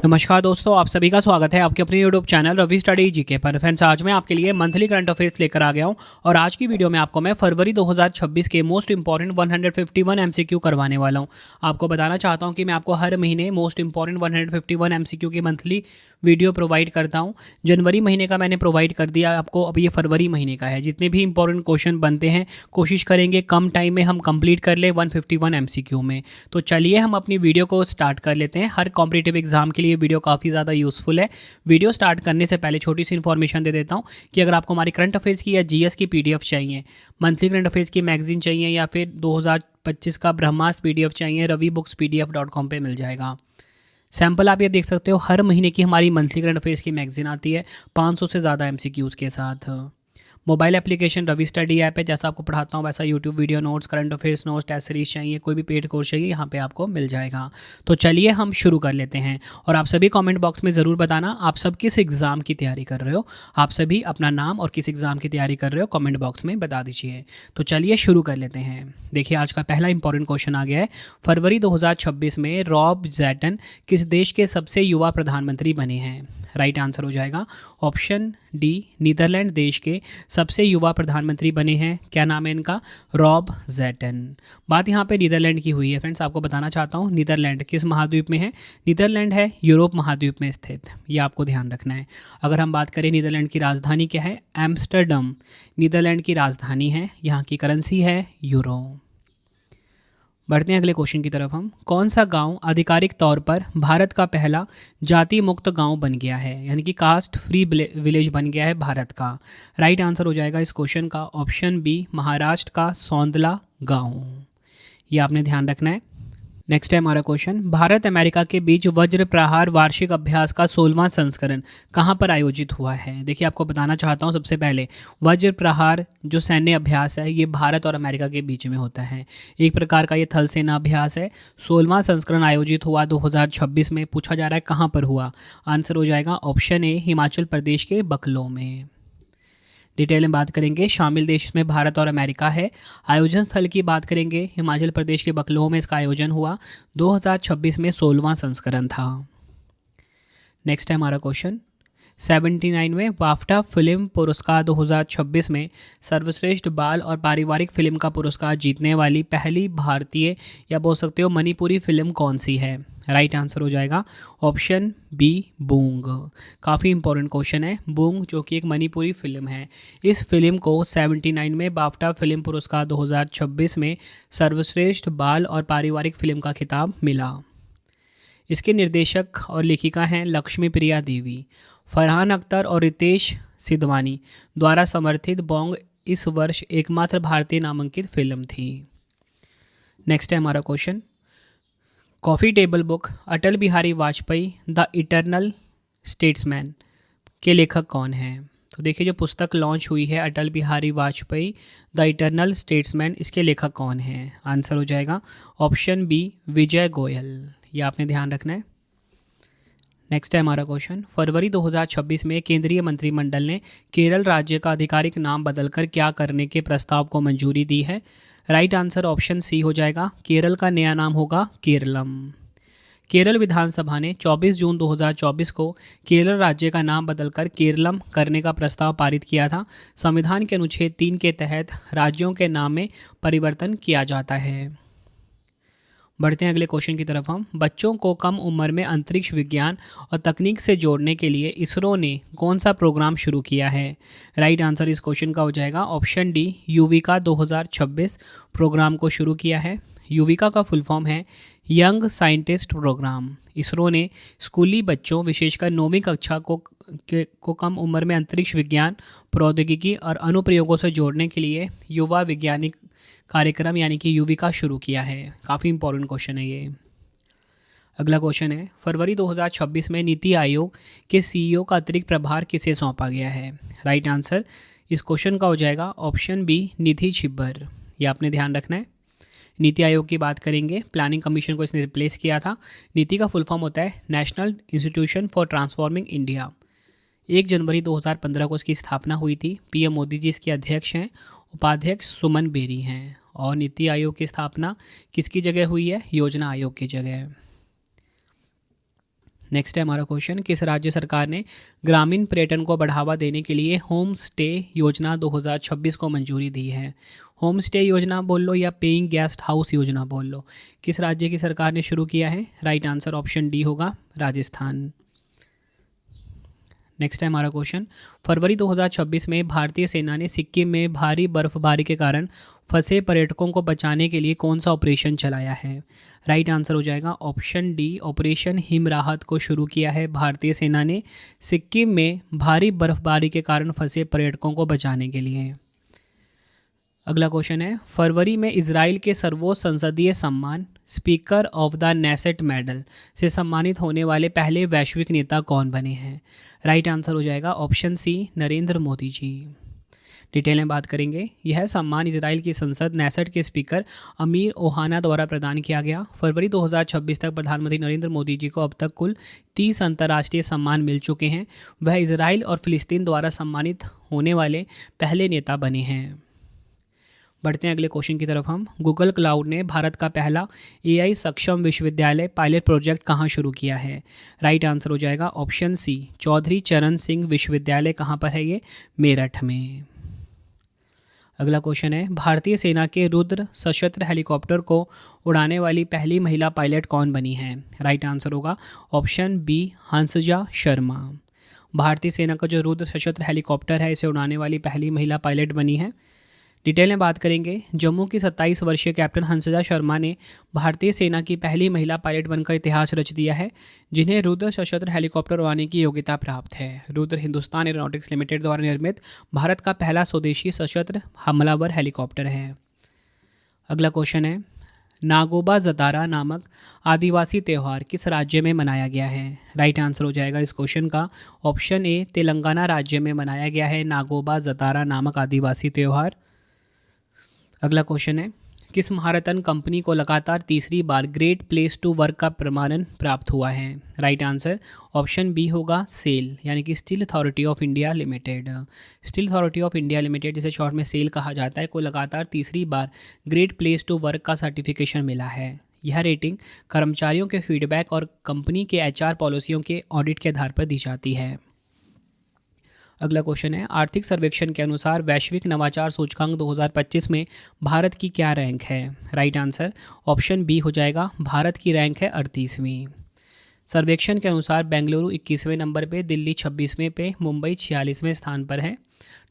नमस्कार दोस्तों, आप सभी का स्वागत है आपके अपने YouTube channel Ravi study GK पर। फ्रेंड्स, आज मैं आपके लिए मंथली करंट अफेयर्स लेकर आ गया हूं और आज की वीडियो में आपको मैं फरवरी 2026 के मोस्ट इंपॉर्टेंट 151 एमसीक्यू करवाने वाला हूं। आपको बताना चाहता हूं कि मैं आपको हर महीने मोस्ट इंपॉर्टेंट 151 एमसीक्यू की मंथली वीडियो प्रोवाइड करता हूँ। जनवरी महीने का मैंने प्रोवाइड कर दिया आपको, अब ये फरवरी महीने का है। जितने भी इंपॉर्टेंट क्वेश्चन बनते हैं कोशिश करेंगे कम टाइम में हम कंप्लीट कर ले 151 एमसीक्यू में। तो चलिए हम अपनी वीडियो को स्टार्ट कर लेते हैं। हर कॉम्पिटिटिव एग्जाम के लिए वीडियो काफ़ी ज़्यादा यूज़फुल है। वीडियो स्टार्ट करने से पहले छोटी सी इन्फॉर्मेशन दे देता हूँ कि अगर आपको हमारी करंट अफेयर्स की या जीएस की पीडीएफ चाहिए, मंथली करंट अफेयर्स की मैगजीन चाहिए या फिर 2025 का ब्रह्मास्त्र पीडीएफ चाहिए, रवि बुक्स pdf.com पे मिल जाएगा। सैंपल आप ये देख सकते हो, हर महीने की हमारी मंथली करंट अफेयर्स की मैगजीन आती है 500 से ज़्यादा एमसीक्यूज़ के साथ। Mobile application Ravi study app है, जैसा आपको पढ़ाता हूँ वैसा YouTube video notes, current affairs notes, test series चाहिए, कोई भी पेड कोर्स चाहिए यहाँ पे आपको मिल जाएगा। तो चलिए हम शुरू कर लेते हैं। और आप सभी कमेंट बॉक्स में ज़रूर बताना आप सब किस एग्ज़ाम की तैयारी कर रहे हो। आप सभी अपना नाम और किस एग्ज़ाम की तैयारी कर रहे हो कमेंट बॉक्स में बता दीजिए। तो चलिए शुरू कर लेते हैं। देखिए, आज का पहला इंपॉर्टेंट क्वेश्चन आ गया है। फरवरी 2026 में रॉब ज़ेटन किस देश के सबसे युवा प्रधानमंत्री बने हैं? राइट आंसर हो जाएगा ऑप्शन डी, नीदरलैंड देश के सबसे युवा प्रधानमंत्री बने हैं। क्या नाम है इनका? रॉब ज़ेटन। बात यहाँ पे नीदरलैंड की हुई है। फ्रेंड्स, आपको बताना चाहता हूँ नीदरलैंड किस महाद्वीप में है। नीदरलैंड है यूरोप महाद्वीप में स्थित, ये आपको ध्यान रखना है। अगर हम बात करें नीदरलैंड की राजधानी क्या है? एम्स्टर्डम नीदरलैंड की राजधानी है। यहाँ की करेंसी है यूरो। बढ़ते हैं अगले क्वेश्चन की तरफ। हम कौन सा गांव आधिकारिक तौर पर भारत का पहला जाति मुक्त गांव बन गया है, यानी कि कास्ट फ्री विलेज बन गया है भारत का? राइट आंसर हो जाएगा इस क्वेश्चन का ऑप्शन बी, महाराष्ट्र का सौंदला गांव। ये आपने ध्यान रखना है। नेक्स्ट है हमारा क्वेश्चन, भारत अमेरिका के बीच वज्र प्रहार वार्षिक अभ्यास का 16वां संस्करण कहाँ पर आयोजित हुआ है? देखिए, आपको बताना चाहता हूँ सबसे पहले, वज्र प्रहार जो सैन्य अभ्यास है ये भारत और अमेरिका के बीच में होता है। एक प्रकार का ये थल सेना अभ्यास है। 16वां संस्करण आयोजित हुआ 2026 में। पूछा जा रहा है कहाँ पर हुआ? आंसर हो जाएगा ऑप्शन ए, हिमाचल प्रदेश के बकलो में। डिटेल में बात करेंगे, शामिल देश में भारत और अमेरिका है। आयोजन स्थल की बात करेंगे, हिमाचल प्रदेश के बकलोह में इसका आयोजन हुआ। 2026 में 16वां संस्करण था। नेक्स्ट है हमारा क्वेश्चन, 79वें बाफ्टा फिल्म पुरस्कार 2026 में सर्वश्रेष्ठ बाल और पारिवारिक फिल्म का पुरस्कार जीतने वाली पहली भारतीय या बोल सकते हो मणिपुरी फिल्म कौन सी है? राइट आंसर हो जाएगा ऑप्शन बी, बूंग। काफ़ी इंपॉर्टेंट क्वेश्चन है। बूंग जो कि एक मणिपुरी फिल्म है, इस फिल्म को 79 में बाफ्टा फिल्म पुरस्कार 2026 में सर्वश्रेष्ठ बाल और पारिवारिक फिल्म का खिताब मिला। इसके निर्देशक और लेखिका हैं लक्ष्मी प्रिया देवी। फरहान अख्तर और रितेश सिद्धवानी द्वारा समर्थित बॉन्ग इस वर्ष एकमात्र भारतीय नामांकित फिल्म थी। नेक्स्ट है हमारा question, coffee table book Atal Bihari Vajpayee the eternal statesman के लेखक कौन हैं? तो देखिए, जो पुस्तक लॉन्च हुई है Atal Bihari Vajpayee the eternal statesman, इसके लेखक कौन हैं? आंसर हो जाएगा ऑप्शन बी, विजय गोयल। ये आपने ध्यान रखना है। नेक्स्ट है हमारा क्वेश्चन, फरवरी 2026 में केंद्रीय मंत्रिमंडल ने केरल राज्य का आधिकारिक नाम बदलकर क्या करने के प्रस्ताव को मंजूरी दी है? राइट आंसर ऑप्शन सी हो जाएगा, केरल का नया नाम होगा केरलम। केरल विधानसभा ने 24 जून 2024 को केरल राज्य का नाम बदलकर केरलम करने का प्रस्ताव पारित किया था। संविधान के अनुच्छेद 3 के तहत राज्यों के नाम में परिवर्तन किया जाता है। बढ़ते हैं अगले क्वेश्चन की तरफ। हम बच्चों को कम उम्र में अंतरिक्ष विज्ञान और तकनीक से जोड़ने के लिए इसरो ने कौन सा प्रोग्राम शुरू किया है? राइट आंसर इस क्वेश्चन का हो जाएगा ऑप्शन डी, युविका 2026 प्रोग्राम को शुरू किया है। युविका का फुल फॉर्म है यंग साइंटिस्ट प्रोग्राम। इसरो ने स्कूली बच्चों विशेषकर 9वीं कक्षा को कम उम्र में अंतरिक्ष विज्ञान, प्रौद्योगिकी और अनुप्रयोगों से जोड़ने के लिए युवा वैज्ञानिक कार्यक्रम यानी कि युविका शुरू किया है। काफ़ी इंपॉर्टेंट क्वेश्चन है ये। अगला क्वेश्चन है, फरवरी 2026 में नीति आयोग के सीईओ का अतिरिक्त प्रभार किसे सौंपा गया है? राइट आंसर इस क्वेश्चन का हो जाएगा ऑप्शन बी, निधि छिब्बर। ये आपने ध्यान रखना है। नीति आयोग की बात करेंगे, प्लानिंग कमीशन को इसने रिप्लेस किया था। नीति का फुल फॉर्म होता है national institution for transforming India. 1 जनवरी 2015 को इसकी स्थापना हुई थी। पीएम मोदी जी इसके अध्यक्ष हैं, उपाध्यक्ष सुमन बेरी हैं। और नीति आयोग की स्थापना किसकी जगह हुई है? योजना आयोग की जगह। नेक्स्ट है हमारा क्वेश्चन, किस राज्य सरकार ने ग्रामीण पर्यटन को बढ़ावा देने के लिए होम स्टे योजना 2026 को मंजूरी दी है? होम स्टे योजना बोल लो या पेइंग गेस्ट हाउस योजना बोल लो, किस राज्य की सरकार ने शुरू किया है? राइट आंसर ऑप्शन डी होगा, राजस्थान। नेक्स्ट है हमारा क्वेश्चन, फरवरी 2026 में भारतीय सेना ने सिक्किम में भारी बर्फबारी के कारण फंसे पर्यटकों को बचाने के लिए कौन सा ऑपरेशन चलाया है? राइट आंसर हो जाएगा ऑप्शन डी, ऑपरेशन हिम राहत को शुरू किया है भारतीय सेना ने सिक्किम में भारी बर्फबारी के कारण फंसे पर्यटकों को बचाने के लिए। अगला क्वेश्चन है, फरवरी में इजराइल के सर्वोच्च संसदीय सम्मान speaker of the Knesset medal से सम्मानित होने वाले पहले वैश्विक नेता कौन बने हैं? राइट आंसर हो जाएगा ऑप्शन सी, नरेंद्र मोदी जी। डिटेल में बात करेंगे, यह सम्मान इजराइल की संसद नेसेट के स्पीकर अमीर ओहाना द्वारा प्रदान किया गया। फरवरी 2026 तक प्रधानमंत्री नरेंद्र मोदी जी को अब तक कुल 30 अंतर्राष्ट्रीय सम्मान मिल चुके हैं। वह इजराइल और फिलिस्तीन द्वारा सम्मानित होने वाले पहले नेता बने हैं। बढ़ते हैं अगले क्वेश्चन की तरफ हम। गूगल क्लाउड ने भारत का पहला एआई सक्षम विश्वविद्यालय पायलट प्रोजेक्ट कहाँ शुरू किया है? राइट आंसर हो जाएगा ऑप्शन सी, चौधरी चरण सिंह विश्वविद्यालय। कहाँ पर है ये? मेरठ में। अगला क्वेश्चन है, भारतीय सेना के रुद्र सशस्त्र हेलीकॉप्टर को उड़ाने वाली पहली महिला पायलट कौन बनी है? राइट आंसर होगा ऑप्शन बी, हंसजा शर्मा। भारतीय सेना का जो रुद्र सशस्त्र हेलीकॉप्टर है, इसे उड़ाने वाली पहली महिला पायलट बनी है। डिटेल में बात करेंगे, जम्मू की 27 वर्षीय कैप्टन हंसजा शर्मा ने भारतीय सेना की पहली महिला पायलट बनकर इतिहास रच दिया है, जिन्हें रुद्र सशस्त्र हेलीकॉप्टर उड़ाने की योग्यता प्राप्त है। रुद्र हिंदुस्तान एरोनॉटिक्स लिमिटेड द्वारा निर्मित भारत का पहला स्वदेशी सशस्त्र हमलावर हेलीकॉप्टर है। अगला क्वेश्चन है, नागोबा जतारा नामक आदिवासी त्यौहार किस राज्य में मनाया गया है? राइट आंसर हो जाएगा इस क्वेश्चन का ऑप्शन ए, तेलंगाना राज्य में मनाया गया है नागोबा जतारा नामक आदिवासी त्यौहार। अगला क्वेश्चन है, किस महारत्न कंपनी को लगातार तीसरी बार ग्रेट प्लेस टू वर्क का प्रमाणन प्राप्त हुआ है? राइट आंसर ऑप्शन बी होगा, सेल यानी कि steel authority of India limited. Steel authority of India limited, जिसे शॉर्ट में सेल कहा जाता है, को लगातार तीसरी बार ग्रेट प्लेस टू वर्क का सर्टिफिकेशन मिला है। यह रेटिंग कर्मचारियों के फीडबैक और कंपनी के एचआर पॉलिसियों के ऑडिट के आधार पर दी जाती है। अगला क्वेश्चन है, आर्थिक सर्वेक्षण के अनुसार वैश्विक नवाचार सूचकांक 2025 में भारत की क्या रैंक है? राइट आंसर ऑप्शन बी हो जाएगा, भारत की रैंक है 38वीं। सर्वेक्षण के अनुसार बेंगलुरु 21वें नंबर पे, दिल्ली 26वें पे, मुंबई 46वें स्थान पर है।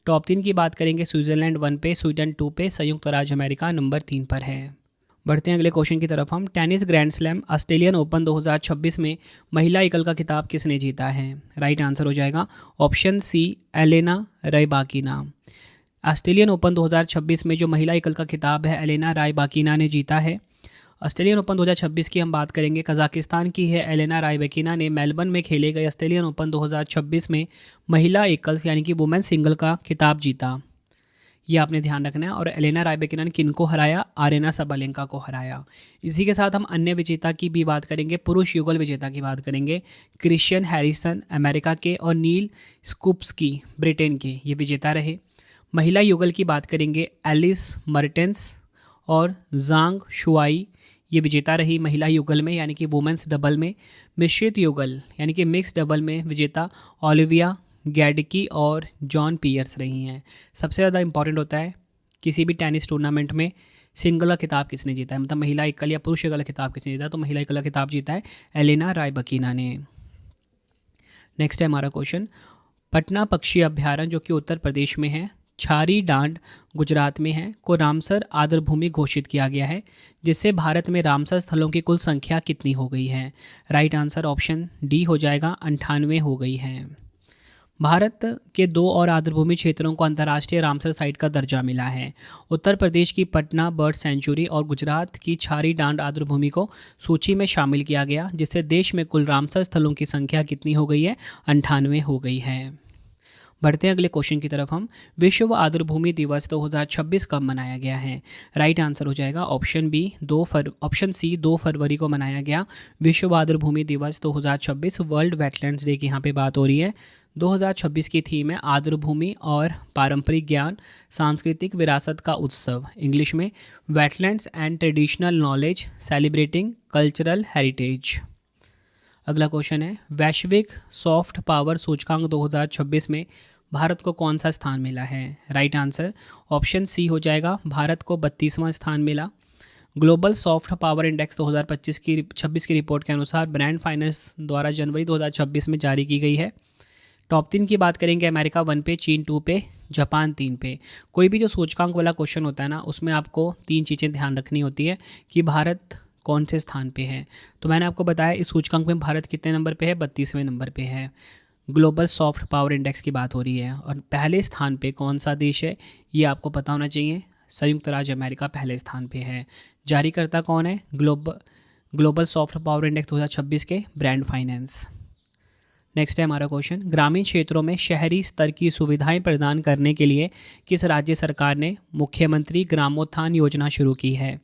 टॉप 3 की बात करेंगे, स्विट्जरलैंड 1 पे, स्वीडन 2 पे, संयुक्त राज्य अमेरिका नंबर 3 पर है। बढ़ते हैं अगले क्वेश्चन की तरफ हम। Tennis grand slam Australian open 2026 में महिला एकल का खिताब किसने जीता है? राइट आंसर हो जाएगा option C, Elena Rybakina. Australian open 2026 में जो महिला एकल का खिताब है, एलेना रायबाकिना ने जीता है। ऑस्ट्रेलियन ओपन 2026 की हम बात करेंगे, कजाकिस्तान की है एलेना रायबाकिना ने मेलबर्न में खेले गए ऑस्ट्रेलियन ओपन 2026 में महिला एकल्स यानी कि वुमेन सिंगल का खिताब जीता। ये आपने ध्यान रखना है। और एलेना रायबाकिना ने किनको हराया? आरेना सबालेंका को हराया। इसी के साथ हम अन्य विजेता की भी बात करेंगे, पुरुष युगल विजेता की बात करेंगे। क्रिश्चियन हैरिसन अमेरिका के और नील स्कूप्सकी ब्रिटेन के, ये विजेता रहे। महिला युगल की बात करेंगे, एलिस मर्टेंस और जांग शुआई, ये विजेता रही महिला युगल में यानी कि वुमेंस डबल में। मिश्रित युगल यानी कि मिक्स डबल में विजेता ओलिविया गैडकी और जॉन पियर्स रही हैं। सबसे ज़्यादा इंपॉर्टेंट होता है किसी भी टेनिस टूर्नामेंट में सिंगल का खिताब किसने जीता है, मतलब महिला एकल या पुरुष एकल का खिताब किसने जीता है, तो महिला एकल का खिताब जीता है एलेना रायबाकिना ने। नेक्स्ट है हमारा क्वेश्चन, पटना पक्षी अभ्यारण्य जो कि उत्तर प्रदेश में है, छारी डांड गुजरात में है, को रामसर आर्द्रभूमि घोषित किया गया है, जिससे भारत में रामसर स्थलों की कुल संख्या कितनी हो गई है? राइट आंसर ऑप्शन डी हो जाएगा, 98 हो गई है। भारत के 2 और आर्द्रभूमि क्षेत्रों को अंतर्राष्ट्रीय रामसर साइट का दर्जा मिला है। उत्तर प्रदेश की पटना बर्ड सेंचुरी और गुजरात की छारी डांड आर्द्रभूमि को सूची में शामिल किया गया, जिससे देश में कुल रामसर स्थलों की संख्या कितनी हो गई है? 98 हो गई है। बढ़ते हैं अगले क्वेश्चन की तरफ हम। विश्व आर्द्रभूमि दिवस 2026 कब मनाया गया है? राइट आंसर हो जाएगा ऑप्शन बी, ऑप्शन सी 2 फरवरी को मनाया गया विश्व आर्द्रभूमि दिवस 2026। वर्ल्ड वेटलैंड्स डे की यहाँ पे बात हो रही है। 2026 की थीम है आर्द्रभूमि और पारंपरिक ज्ञान, सांस्कृतिक विरासत का उत्सव, इंग्लिश में wetlands and traditional knowledge celebrating cultural heritage. अगला क्वेश्चन है, वैश्विक सॉफ्ट पावर सूचकांक 2026 में भारत को कौन सा स्थान मिला है? राइट आंसर ऑप्शन सी हो जाएगा, भारत को 32वां स्थान मिला। ग्लोबल सॉफ्ट पावर इंडेक्स 2026 की रिपोर्ट के अनुसार ब्रांड फाइनेंस द्वारा जनवरी 2026 में जारी की गई है। टॉप 3 की बात करेंगे, अमेरिका 1 पे, चीन 2 पे, जापान 3 पे। कोई भी जो सूचकांक वाला क्वेश्चन होता है ना, उसमें आपको 3 चीज़ें ध्यान रखनी होती है कि भारत कौन से स्थान पे है। तो मैंने आपको बताया इस सूचकांक में भारत कितने नंबर पे है, 32वें नंबर पे है। ग्लोबल सॉफ्ट पावर इंडेक्स की बात हो रही है और पहले स्थान पे कौन सा देश है ये आपको पता होना चाहिए। संयुक्त राज्य अमेरिका पहले स्थान पे है। जारीकर्ता कौन है? ग्लोबल सॉफ्ट पावर इंडेक्स 2026 के ब्रांड फाइनेंस। नेक्स्ट है हमारा क्वेश्चन, ग्रामीण क्षेत्रों में शहरी स्तर की सुविधाएं प्रदान करने के लिए किस राज्य सरकार ने मुख्यमंत्री ग्रामोत्थान योजना शुरू की है?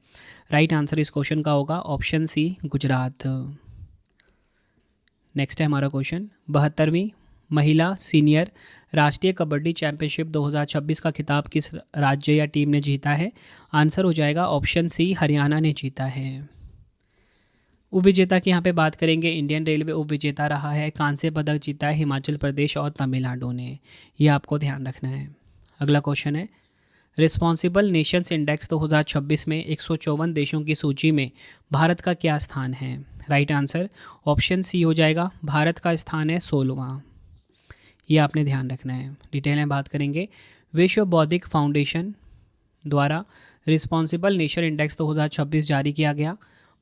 राइट आंसर इस क्वेश्चन का होगा ऑप्शन सी, गुजरात। नेक्स्ट है हमारा क्वेश्चन, 72वीं महिला सीनियर राष्ट्रीय कबड्डी चैंपियनशिप 2026 का खिताब किस राज्य या टीम ने जीता है? आंसर हो जाएगा ऑप्शन सी, हरियाणा ने जीता है। उपविजेता की यहाँ पे बात करेंगे, इंडियन रेलवे उपविजेता रहा है। कांस्य पदक जीता है हिमाचल प्रदेश और तमिलनाडु ने, ये आपको ध्यान रखना है। अगला क्वेश्चन है, रिस्पॉन्सिबल नेशंस इंडेक्स 2026 में 154 देशों की सूची में भारत का क्या स्थान है? राइट आंसर ऑप्शन सी हो जाएगा, भारत का स्थान है 16वां। ये आपने ध्यान रखना है। डिटेल में बात करेंगे, विश्व बौद्धिक फाउंडेशन द्वारा रिस्पॉन्सिबल नेशन इंडेक्स 2026 जारी किया गया।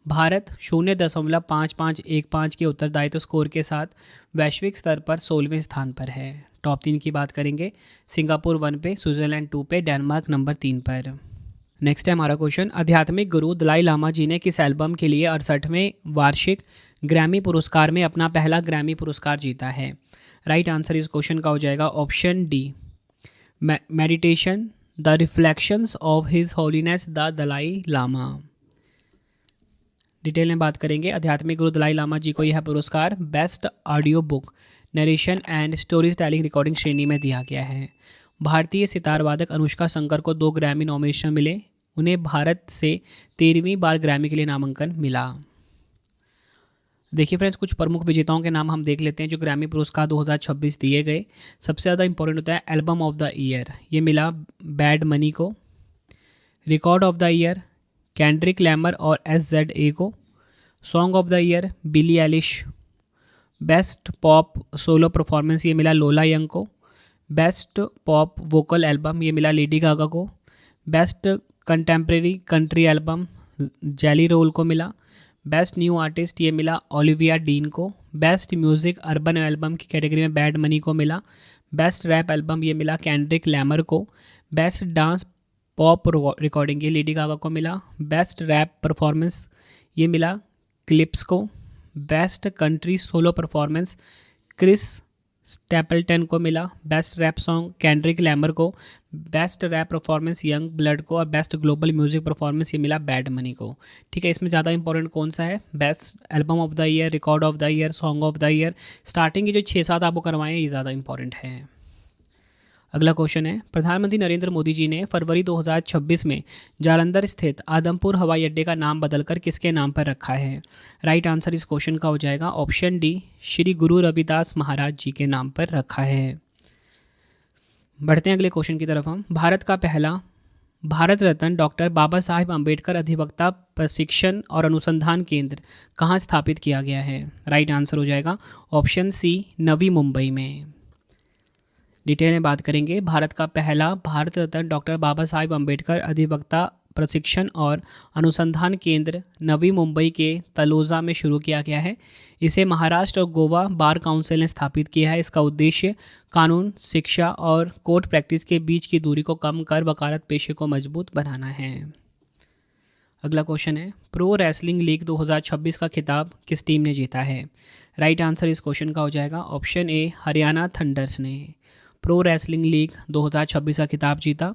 भारत 0.5515 के उत्तरदायित्व स्कोर के साथ वैश्विक स्तर पर 16वें स्थान पर है। टॉप 3 की बात करेंगे, सिंगापुर 1 पे, स्विट्जरलैंड 2 पे, डेनमार्क नंबर 3 पर। नेक्स्ट है हमारा क्वेश्चन, आध्यात्मिक गुरु दलाई लामा जी ने किस एल्बम के लिए 68वें वार्षिक ग्रैमी पुरस्कार में अपना पहला ग्रैमी पुरस्कार जीता है? राइट आंसर इस क्वेश्चन का हो जाएगा option D, meditation the reflections of his holiness the Dalai Lama. Detail में बात करेंगे, आध्यात्मिक गुरु दलाई लामा जी को यह पुरस्कार best audio book narration and story telling recording श्रेणी में दिया गया है। भारतीय सितार वादक अनुष्का शंकर को 2 ग्रैमी नॉमिनेशन मिले। उन्हें भारत से 13वीं बार ग्रैमी के लिए नामांकन मिला। देखिए फ्रेंड्स, कुछ प्रमुख विजेताओं के नाम हम देख लेते हैं जो ग्रैमी पुरस्कार 2026 दिए गए। सबसे ज़्यादा इंपॉर्टेंट होता है एल्बम ऑफ द ईयर, ये मिला बैड मनी को। Record of the year Kendrick Lamar और SZA को। Song of the year Billy Eilish. Best pop solo performance ये मिला लोला यंग को। बेस्ट पॉप वोकल एल्बम ये मिला लेडी गागा को। Best contemporary country album Jelly Roll को मिला। बेस्ट न्यू आर्टिस्ट ये मिला ओलिविया डीन को। बेस्ट म्यूज़िक अर्बन एल्बम की कैटेगरी में बैड मनी को मिला। बेस्ट रैप एल्बम ये मिला केंड्रिक लैमर को। बेस्ट डांस पॉप रिकॉर्डिंग ये लेडी गागा को मिला। बेस्ट रैप परफॉर्मेंस ये मिला क्लिप्स को। Best country solo performance Chris Stapleton को मिला। Best rap song Kendrick Lamar को। Best rap performance young blood को। और बेस्ट ग्लोबल म्यूजिक परफॉर्मेंस ये मिला बैड मनी को। ठीक है, इसमें ज़्यादा इंपॉर्टेंट कौन सा है? Best album of the year, record of the year, song of the year. Starting के जो 6-7 आपको करवाएं ये ज़्यादा इंपॉर्टेंट है। अगला क्वेश्चन है, प्रधानमंत्री नरेंद्र मोदी जी ने फरवरी 2026 में जालंधर स्थित आदमपुर हवाई अड्डे का नाम बदलकर किसके नाम पर रखा है? राइट आंसर इस क्वेश्चन का हो जाएगा ऑप्शन डी, श्री गुरु रविदास महाराज जी के नाम पर रखा है। बढ़ते हैं अगले क्वेश्चन की तरफ हम। भारत का पहला भारत रत्न डॉक्टर बाबा साहेब अम्बेडकर अधिवक्ता प्रशिक्षण और अनुसंधान केंद्र कहाँ स्थापित किया गया है? राइट आंसर हो जाएगा ऑप्शन सी, नवी मुंबई में। डिटेल में बात करेंगे, भारत का पहला भारत रत्न डॉक्टर बाबा साहेब अम्बेडकर अधिवक्ता प्रशिक्षण और अनुसंधान केंद्र नवी मुंबई के तलोजा में शुरू किया गया है। इसे महाराष्ट्र और गोवा बार काउंसिल ने स्थापित किया है। इसका उद्देश्य कानून, शिक्षा और कोर्ट प्रैक्टिस के बीच की दूरी को कम कर वकालत पेशे को मजबूत बनाना है। अगला क्वेश्चन है, प्रो रेसलिंग लीग 2026 का खिताब किस टीम ने जीता है? राइट आंसर इस क्वेश्चन का हो जाएगा ऑप्शन ए, हरियाणा थंडर्स ने प्रो रेसलिंग लीग 2026 का खिताब जीता।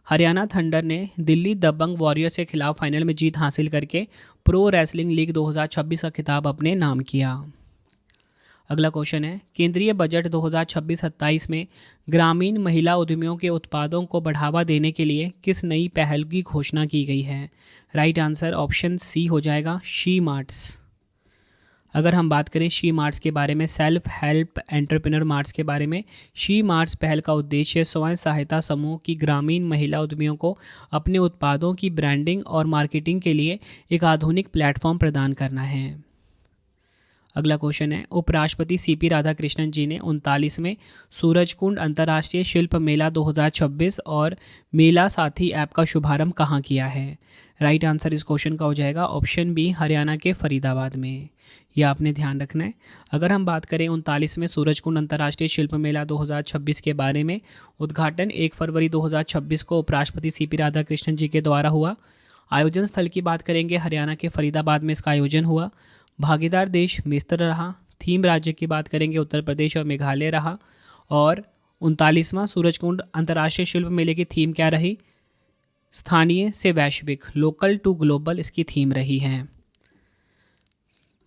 हरियाणा थंडर ने दिल्ली दबंग वॉरियर्स के खिलाफ फाइनल में जीत हासिल करके प्रो रेसलिंग लीग 2026 का खिताब अपने नाम किया। अगला क्वेश्चन है, केंद्रीय बजट 2026-27 में ग्रामीण महिला उद्यमियों के उत्पादों को बढ़ावा देने के लिए किस नई पहल की घोषणा की गई है? राइट आंसर ऑप्शन सी हो जाएगा, शी मार्ट्स। अगर हम बात करें शी मार्ट्स के बारे में, सेल्फ हेल्प एंटरप्रेन्योर मार्ट्स के बारे में, शी मार्ट्स पहल का उद्देश्य स्वयं सहायता समूह की ग्रामीण महिला उद्यमियों को अपने उत्पादों की ब्रांडिंग और मार्केटिंग के लिए एक आधुनिक प्लेटफॉर्म प्रदान करना है। अगला क्वेश्चन है, उपराष्ट्रपति सीपी राधाकृष्णन जी ने 39वें सूरजकुंड अंतर्राष्ट्रीय शिल्प मेला 2026 और मेला साथी ऐप का शुभारंभ कहाँ किया है? राइट आंसर इस क्वेश्चन का हो जाएगा ऑप्शन बी, हरियाणा के फरीदाबाद में। यह आपने ध्यान रखना है। अगर हम बात करें 39वें सूरजकुंड अंतर्राष्ट्रीय शिल्प मेला 2026 के बारे में, उद्घाटन 1 फरवरी 2026 को उपराष्ट्रपति सीपी राधाकृष्णन जी के द्वारा हुआ। आयोजन स्थल की बात करेंगे, हरियाणा के फरीदाबाद में इसका आयोजन हुआ। भागीदार देश मिस्र रहा। थीम राज्य की बात करेंगे, उत्तर प्रदेश और मेघालय रहा। और 39वां सूरजकुंड अंतर्राष्ट्रीय शिल्प मेले की थीम क्या रही? स्थानीय से वैश्विक, लोकल टू ग्लोबल इसकी थीम रही है।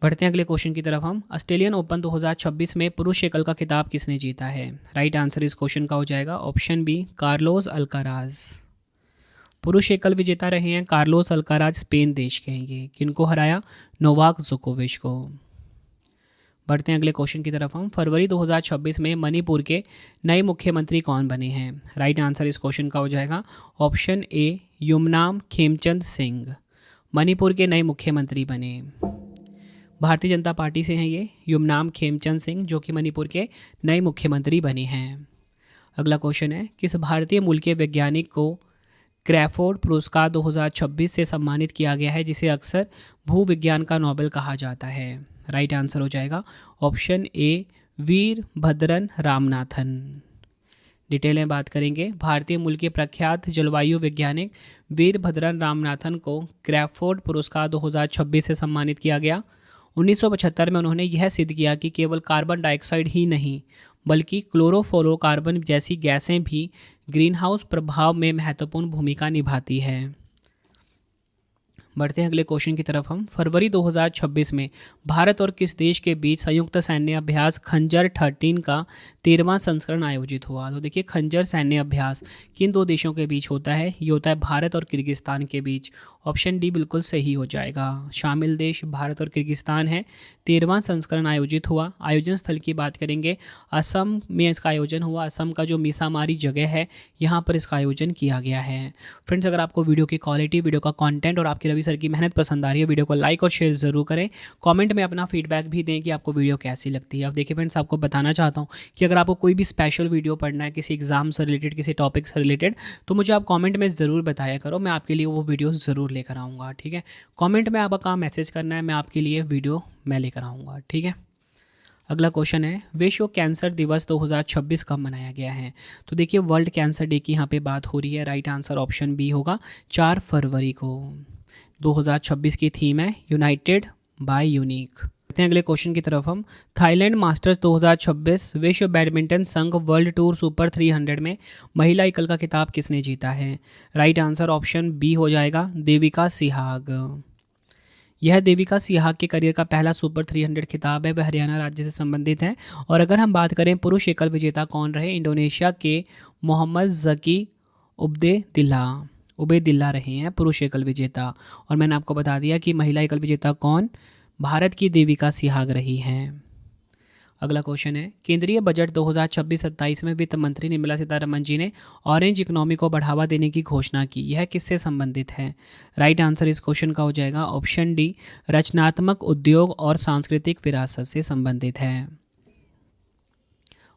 बढ़ते हैं अगले क्वेश्चन की तरफ हम। ऑस्ट्रेलियन ओपन 2026 में पुरुष एकल का खिताब किसने जीता है? राइट आंसर इस क्वेश्चन का हो जाएगा ऑप्शन बी, कार्लोस अल्काराज। पुरुष एकल विजेता रहे हैं कार्लोस अल्काराज, स्पेन देश के हैं ये। किनको हराया? नोवाक जोकोविच को। बढ़ते हैं अगले क्वेश्चन की तरफ हम। फरवरी 2026 में मणिपुर के नए मुख्यमंत्री कौन बने हैं? राइट आंसर इस क्वेश्चन का हो जाएगा ऑप्शन ए, युमनाम खेमचंद सिंह। मणिपुर के नए मुख्यमंत्री बने, भारतीय जनता पार्टी से हैं ये, युमनाम खेमचंद सिंह, जो कि मणिपुर के नए मुख्यमंत्री बने हैं। अगला क्वेश्चन है, किस भारतीय मूल के वैज्ञानिक को क्रैफोर्ड पुरस्कार 2026 से सम्मानित किया गया है, जिसे अक्सर भूविज्ञान का नोबेल कहा जाता है? राइट आंसर हो जाएगा ऑप्शन ए, वीरभद्रन रामनाथन। डिटेल में बात करेंगे, भारतीय मूल के प्रख्यात जलवायु वैज्ञानिक वीरभद्रन रामनाथन को क्रैफोर्ड पुरस्कार 2026 से सम्मानित किया गया। 1975 में उन्होंने यह सिद्ध किया कि केवल कार्बन डाइऑक्साइड ही नहीं बल्कि क्लोरोफ्लोरोकार्बन जैसी गैसें भी ग्रीनहाउस प्रभाव में महत्वपूर्ण भूमिका निभाती है। बढ़ते हैं अगले क्वेश्चन की तरफ हम। फरवरी 2026 में भारत और किस देश के बीच संयुक्त सैन्य अभ्यास खंजर 13 का 13वां संस्करण आयोजित हुआ? तो देखिए, खंजर सैन्य अभ्यास किन दो देशों के बीच होता है? ये होता है भारत और किर्गिस्तान के बीच। ऑप्शन डी बिल्कुल सही हो जाएगा। शामिल देश भारत और किर्गिस्तान है। 13वां संस्करण आयोजित हुआ। आयोजन स्थल की बात करेंगे, असम में इसका आयोजन हुआ। असम का जो मीसामारी जगह है, यहाँ पर इसका आयोजन किया गया है। फ्रेंड्स, अगर आपको वीडियो की क्वालिटी, वीडियो का कंटेंट और आपकी रवि सर की मेहनत पसंद आ रही है, वीडियो को लाइक और शेयर ज़रूर करें। कमेंट में अपना फीडबैक भी दें कि आपको वीडियो कैसी लगती है। अब देखिए फ्रेंड्स, आपको बताना चाहता हूँ कि अगर आपको कोई भी स्पेशल वीडियो पढ़ना है किसी एग्जाम से रिलेटेड, किसी टॉपिक से रिलेटेड, तो मुझे आप कमेंट में ज़रूर बताया करो। मैं आपके लिए वो वीडियो ज़रूर लेकर आऊँगा। ठीक है, कमेंट में आपका काम मैसेज करना है, मैं आपके लिए वीडियो मैं लेकर आऊँगा। ठीक है। अगला क्वेश्चन है, विश्व कैंसर दिवस 2026 कब मनाया गया है? तो देखिए, वर्ल्ड कैंसर डे की यहाँ पे बात हो रही है। राइट आंसर ऑप्शन बी होगा, 4 फरवरी को। 2026 की थीम है यूनाइटेड बाय यूनिक। देखते हैं अगले क्वेश्चन की तरफ हम। थाईलैंड मास्टर्स 2026 विश्व बैडमिंटन संघ वर्ल्ड टूर सुपर 300 में महिला एकल का खिताब किसने जीता है? राइट आंसर ऑप्शन बी हो जाएगा, देविका सिहाग। यह देविका सिहाग के करियर का पहला सुपर 300 खिताब है, वह हरियाणा राज्य से संबंधित है। और अगर हम बात करें पुरुष एकल विजेता कौन रहे, इंडोनेशिया के मोहम्मद जकी उबेदिल्ला रहे हैं पुरुष एकल विजेता। और मैंने आपको बता दिया कि महिला एकल विजेता कौन, भारत की देविका सिहाग रही हैं। अगला क्वेश्चन है, केंद्रीय बजट 2026-27 में वित्त मंत्री निर्मला सीतारमण जी ने ऑरेंज इकोनॉमी को बढ़ावा देने की घोषणा की। यह किससे संबंधित है? राइट आंसर इस क्वेश्चन का हो जाएगा ऑप्शन डी, रचनात्मक उद्योग और सांस्कृतिक विरासत से संबंधित है।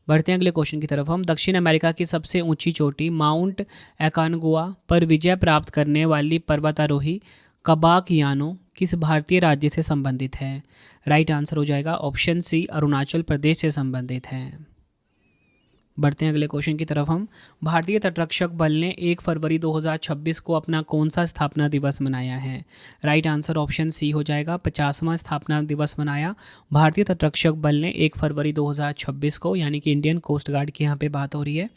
बढ़ते हैं अगले क्वेश्चन की तरफ हम। दक्षिण अमेरिका की सबसे ऊंची चोटी माउंट एकानगुआ पर विजय प्राप्त करने वाली पर्वतारोही कबाक यानो किस भारतीय राज्य से संबंधित है? राइट आंसर हो जाएगा ऑप्शन सी, अरुणाचल प्रदेश से संबंधित है। बढ़ते हैं अगले क्वेश्चन की तरफ हम। भारतीय तटरक्षक बल ने 1 फरवरी 2026 को अपना कौन सा स्थापना दिवस मनाया है? राइट आंसर ऑप्शन सी हो जाएगा, 50वां स्थापना दिवस मनाया भारतीय तटरक्षक बल ने 1 फरवरी 2026 को, यानी कि इंडियन कोस्ट गार्ड की यहाँ पे बात हो रही है।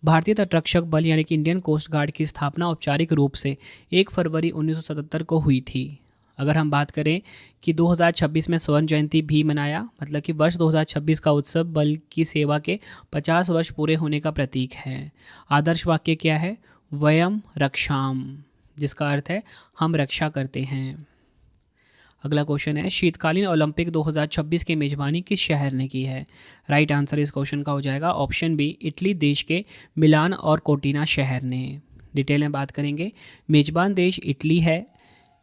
भारतीय तटरक्षक बल यानी कि इंडियन कोस्ट गार्ड की स्थापना औपचारिक रूप से 1 फरवरी 1977 को हुई थी। अगर हम बात करें कि 2026 में स्वर्ण जयंती भी मनाया, मतलब कि वर्ष 2026 का उत्सव बल की सेवा के 50 वर्ष पूरे होने का प्रतीक है। आदर्श वाक्य क्या है? वयम रक्षाम, जिसका अर्थ है हम रक्षा करते हैं। अगला क्वेश्चन है शीतकालीन ओलंपिक 2026 की मेजबानी किस शहर ने की है। राइट आंसर इस क्वेश्चन का हो जाएगा ऑप्शन बी, इटली देश के मिलान और कोटिना शहर ने। डिटेल में बात करेंगे, मेजबान देश इटली है।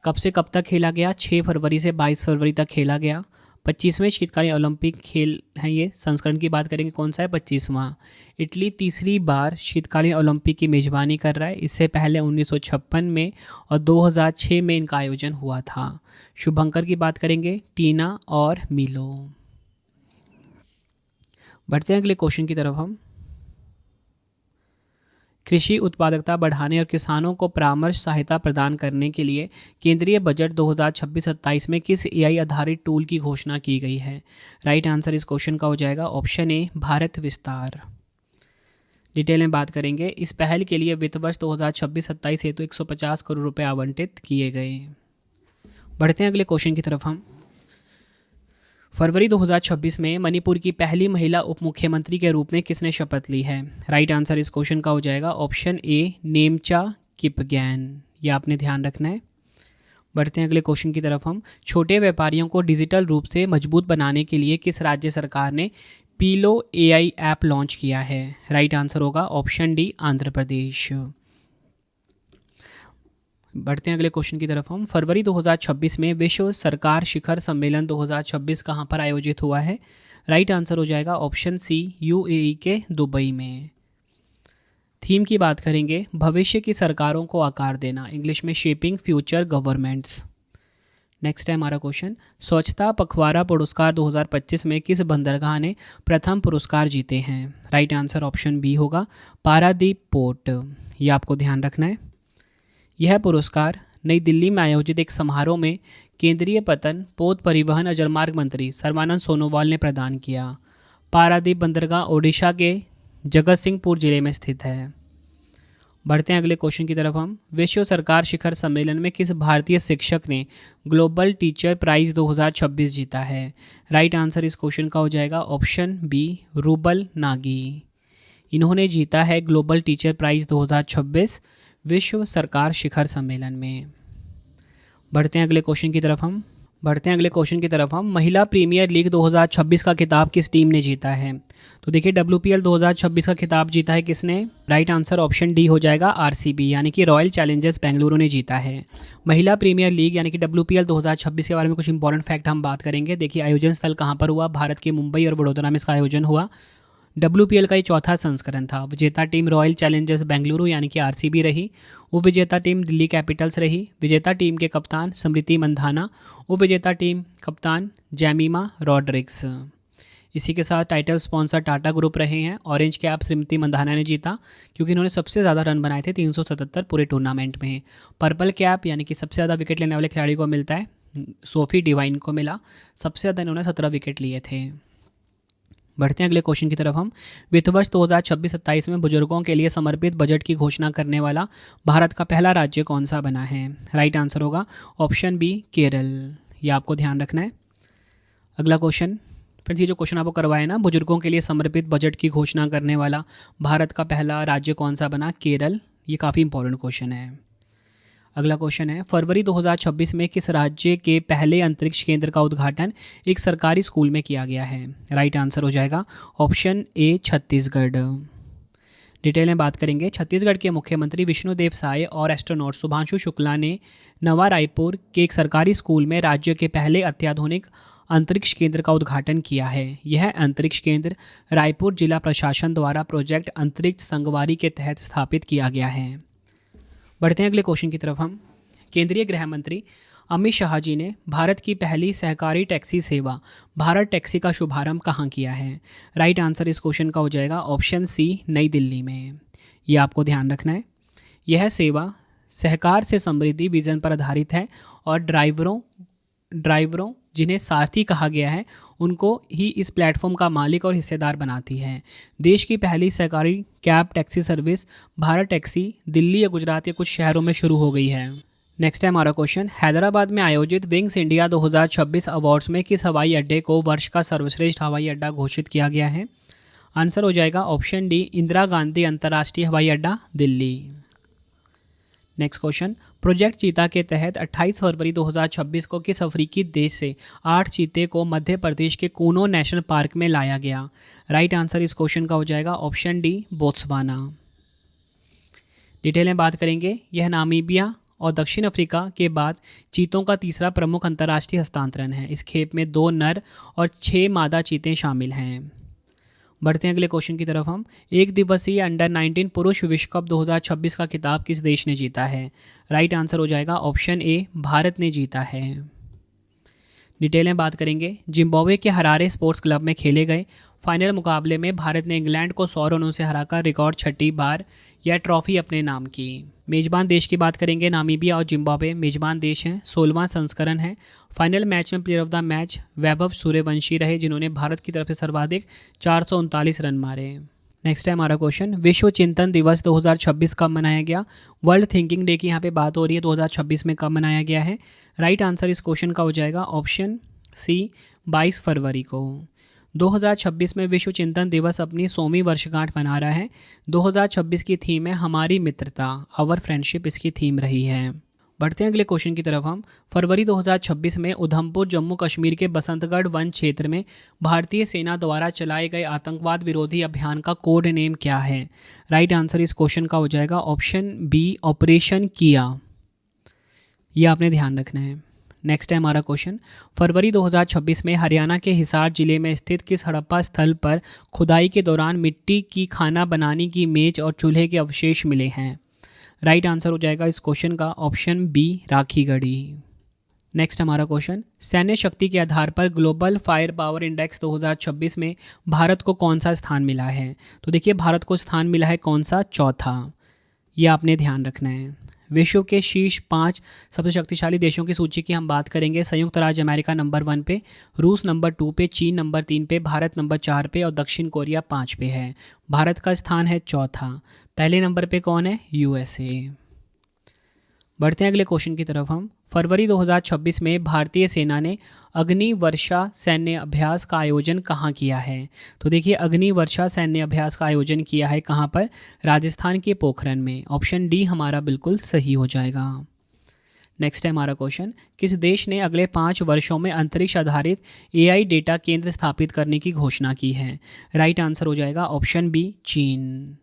कब से कब तक खेला गया, 6 फरवरी से 22 फरवरी तक खेला गया। 25वें शीतकालीन ओलंपिक खेल हैं ये। संस्करण की बात करेंगे कौन सा है, 25वां। इटली तीसरी बार शीतकालीन ओलंपिक की मेजबानी कर रहा है। इससे पहले 1956 में और 2006 में इनका आयोजन हुआ था। शुभंकर की बात करेंगे टीना और मिलो। बढ़ते हैं अगले क्वेश्चन की तरफ हम। कृषि उत्पादकता बढ़ाने और किसानों को परामर्श सहायता प्रदान करने के लिए केंद्रीय बजट 2026-27 में किस एआई आधारित टूल की घोषणा की गई है। राइट आंसर इस क्वेश्चन का हो जाएगा ऑप्शन ए, भारत विस्तार। डिटेल में बात करेंगे, इस पहल के लिए वित्त वर्ष 2026-27 हेतु 150 करोड़ रुपए आवंटित किए गए। बढ़ते हैं अगले क्वेश्चन की तरफ हम। फरवरी 2026 में मणिपुर की पहली महिला उप मुख्यमंत्री के रूप में किसने शपथ ली है। राइट आंसर इस क्वेश्चन का हो जाएगा ऑप्शन ए, नेमचा किपगैन। ये आपने ध्यान रखना है। बढ़ते हैं अगले क्वेश्चन की तरफ हम। छोटे व्यापारियों को डिजिटल रूप से मजबूत बनाने के लिए किस राज्य सरकार ने पीलो एआई ऐप लॉन्च किया है। राइट आंसर होगा ऑप्शन डी, आंध्र प्रदेश। बढ़ते हैं अगले क्वेश्चन की तरफ हम। फरवरी 2026 में विश्व सरकार शिखर सम्मेलन 2026 कहाँ पर आयोजित हुआ है। राइट आंसर हो जाएगा ऑप्शन सी, यूएई के दुबई में। थीम की बात करेंगे, भविष्य की सरकारों को आकार देना, इंग्लिश में शेपिंग फ्यूचर गवर्नमेंट्स। नेक्स्ट है हमारा क्वेश्चन, स्वच्छता पखवाड़ा पुरस्कार 2025 में किस बंदरगाह ने प्रथम पुरस्कार जीते हैं। राइट आंसर ऑप्शन बी होगा, पारादीप पोर्ट। ये आपको ध्यान रखना है। यह पुरस्कार नई दिल्ली में आयोजित एक समारोह में केंद्रीय पतन, पोत परिवहन और जलमार्ग मंत्री सर्बानंद सोनोवाल ने प्रदान किया। पारादीप बंदरगाह ओडिशा के जगतसिंहपुर जिले में स्थित है। बढ़ते हैं अगले क्वेश्चन की तरफ हम। विश्व सरकार शिखर सम्मेलन में किस भारतीय शिक्षक ने ग्लोबल टीचर प्राइज़ 2026 जीता है। राइट आंसर इस क्वेश्चन का हो जाएगा ऑप्शन बी, रूबल नागी। इन्होंने जीता है ग्लोबल टीचर प्राइज़ 2026 विश्व सरकार शिखर सम्मेलन में। बढ़ते हैं अगले क्वेश्चन की तरफ हम। महिला प्रीमियर लीग 2026 का खिताब किस टीम ने जीता है। तो देखिए, WPL 2026 का खिताब जीता है किसने। राइट आंसर ऑप्शन डी हो जाएगा, आरसीबी यानी कि रॉयल चैलेंजर्स बेंगलुरु ने जीता है। महिला प्रीमियर लीग यानी कि WPL 2026 के बारे में कुछ इंपॉर्टेंट फैक्ट हम बात करेंगे। देखिए, आयोजन स्थल कहाँ पर हुआ, भारत के मुंबई और वडोदरा में इसका आयोजन हुआ। WPL का ये चौथा संस्करण था। विजेता टीम रॉयल चैलेंजर्स बेंगलुरु यानी कि आरसीबी रही। उपविजेता टीम दिल्ली कैपिटल्स रही। विजेता टीम के कप्तान स्मृति मंधाना, उपविजेता टीम कप्तान जैमिमा रॉड्रिग्स। इसी के साथ टाइटल स्पॉन्सर टाटा ग्रुप रहे हैं। ऑरेंज कैप स्मृति मंधाना ने जीता क्योंकि इन्होंने सबसे ज़्यादा रन बनाए थे, 377 पूरे टूर्नामेंट में। पर्पल कैप यानी कि सबसे ज़्यादा विकेट लेने वाले खिलाड़ी को मिलता है, सोफी डिवाइन को मिला। सबसे ज़्यादा इन्होंने 17 विकेट लिए थे। बढ़ते हैं अगले क्वेश्चन की तरफ हम। वित्त वर्ष 2026-27 में बुजुर्गों के लिए समर्पित बजट की घोषणा करने वाला भारत का पहला राज्य कौन सा बना है। राइट आंसर होगा ऑप्शन बी, केरल। ये आपको ध्यान रखना है। अगला क्वेश्चन, फ्रेंड्स ये जो क्वेश्चन आपको करवाए ना, बुजुर्गों के लिए समर्पित बजट की घोषणा करने वाला भारत का पहला राज्य कौन सा बना, केरल। ये काफ़ी इंपॉर्टेंट क्वेश्चन है। अगला क्वेश्चन है, फरवरी 2026 में किस राज्य के पहले अंतरिक्ष केंद्र का उद्घाटन एक सरकारी स्कूल में किया गया है। राइट आंसर हो जाएगा ऑप्शन ए, छत्तीसगढ़। डिटेल में बात करेंगे, छत्तीसगढ़ के मुख्यमंत्री विष्णुदेव साय और एस्ट्रोनॉट शुभांशु शुक्ला ने नवा रायपुर के एक सरकारी स्कूल में राज्य के पहले अत्याधुनिक अंतरिक्ष केंद्र का उद्घाटन किया है। यह अंतरिक्ष केंद्र रायपुर जिला प्रशासन द्वारा प्रोजेक्ट अंतरिक्ष संगवारी के तहत स्थापित किया गया है। बढ़ते हैं अगले क्वेश्चन की तरफ हम। केंद्रीय गृह मंत्री अमित शाह जी ने भारत की पहली सहकारी टैक्सी सेवा भारत टैक्सी का शुभारंभ कहाँ किया है। राइट आंसर इस क्वेश्चन का हो जाएगा ऑप्शन सी, नई दिल्ली में। ये आपको ध्यान रखना है। यह सेवा सहकार से समृद्धि विजन पर आधारित है और ड्राइवरों जिन्हें सारथी कहा गया है उनको ही इस प्लेटफॉर्म का मालिक और हिस्सेदार बनाती है। देश की पहली सरकारी cab taxi service Bharat taxi Delhi या गुजरात के कुछ शहरों में शुरू हो गई है। नेक्स्ट है हमारा क्वेश्चन, हैदराबाद में आयोजित विंग्स इंडिया 2026 अवार्ड्स में किस हवाई अड्डे को वर्ष का सर्वश्रेष्ठ हवाई अड्डा घोषित किया गया है। आंसर हो जाएगा ऑप्शन डी, इंदिरा गांधी अंतर्राष्ट्रीय हवाई अड्डा, दिल्ली। नेक्स्ट क्वेश्चन, प्रोजेक्ट चीता के तहत 28 फरवरी 2026 को किस अफ्रीकी देश से 8 चीते को मध्य प्रदेश के कूनो नेशनल पार्क में लाया गया? राइट आंसर इस क्वेश्चन का हो जाएगा ऑप्शन डी, बोत्सवाना। डिटेल में बात करेंगे, यह नामीबिया और दक्षिण अफ्रीका के बाद चीतों का तीसरा प्रमुख अंतर्राष्ट्रीय हस्तांतरण है। इस खेप में 2 नर और 6 मादा चीते शामिल हैं। बढ़ते हैं अगले क्वेश्चन की तरफ हम। एक दिवसीय अंडर 19 पुरुष विश्व कप 2026 का खिताब किस देश ने जीता है? राइट आंसर हो जाएगा ऑप्शन ए, भारत ने जीता है। डिटेल में बात करेंगे, जिम्बाब्वे के हरारे स्पोर्ट्स क्लब में खेले गए फाइनल मुकाबले में भारत ने इंग्लैंड को 100 रनों से हराकर रिकॉर्ड 6ठी बार यह ट्रॉफी अपने नाम की। मेजबान देश की बात करेंगे, नामीबिया और जिम्बाब्वे मेजबान देश हैं। 16वां संस्करण है। फाइनल मैच में player of the match Vaibhav Suryavanshi रहे, जिन्होंने भारत की तरफ से सर्वाधिक 439 रन मारे। नेक्स्ट है हमारा क्वेश्चन, विश्व चिंतन दिवस 2026 कब मनाया गया? वर्ल्ड थिंकिंग डे की यहाँ पे बात हो रही है, 2026 में कब मनाया गया है? राइट आंसर इस क्वेश्चन का हो जाएगा ऑप्शन सी, 22 फरवरी को। 2026 में विश्व चिंतन दिवस अपनी 100वीं वर्षगांठ मना रहा है। 2026 की थीम है हमारी मित्रता, आवर फ्रेंडशिप इसकी थीम रही है। बढ़ते हैं अगले क्वेश्चन की तरफ हम। फरवरी 2026 में उधमपुर जम्मू कश्मीर के बसंतगढ़ वन क्षेत्र में भारतीय सेना द्वारा चलाए गए आतंकवाद विरोधी अभियान का कोड नेम क्या है? राइट आंसर इस क्वेश्चन का हो जाएगा ऑप्शन बी, ऑपरेशन किया। यह आपने ध्यान रखना है। नेक्स्ट है हमारा क्वेश्चन, फरवरी 2026 में हरियाणा के हिसार जिले में स्थित किस हड़प्पा स्थल पर खुदाई के दौरान मिट्टी की खाना बनाने की मेज और चूल्हे के अवशेष मिले हैं? राइट आंसर हो जाएगा इस क्वेश्चन का ऑप्शन बी, राखीगढ़ी। नेक्स्ट हमारा क्वेश्चन, सैन्य शक्ति के आधार पर ग्लोबल फायर पावर इंडेक्स 2026 में भारत को कौन सा स्थान मिला है? तो देखिए, भारत को स्थान मिला है कौन सा? चौथा। यह आपने ध्यान रखना है। विश्व के शीर्ष 5 सबसे शक्तिशाली देशों की सूची की हम बात करेंगे। संयुक्त राज्य अमेरिका नंबर 1 पे, रूस नंबर 2 पे, चीन नंबर 3 पे, भारत नंबर 4 पे और दक्षिण कोरिया 5 पे है। भारत का स्थान है चौथा। पहले नंबर पे कौन है? यूएसए। बढ़ते हैं अगले क्वेश्चन की तरफ हम। फरवरी 2026 में भारतीय सेना ने अग्नि वर्षा सैन्य अभ्यास का आयोजन कहाँ किया है? तो देखिए, अग्नि वर्षा सैन्य अभ्यास का आयोजन किया है कहाँ पर? राजस्थान के पोखरण में। ऑप्शन डी हमारा बिल्कुल सही हो जाएगा। नेक्स्ट है हमारा क्वेश्चन, किस देश ने अगले 5 वर्षों में अंतरिक्ष आधारित एआई डेटा केंद्र स्थापित करने की घोषणा की है? राइट आंसर हो जाएगा ऑप्शन बी, चीन।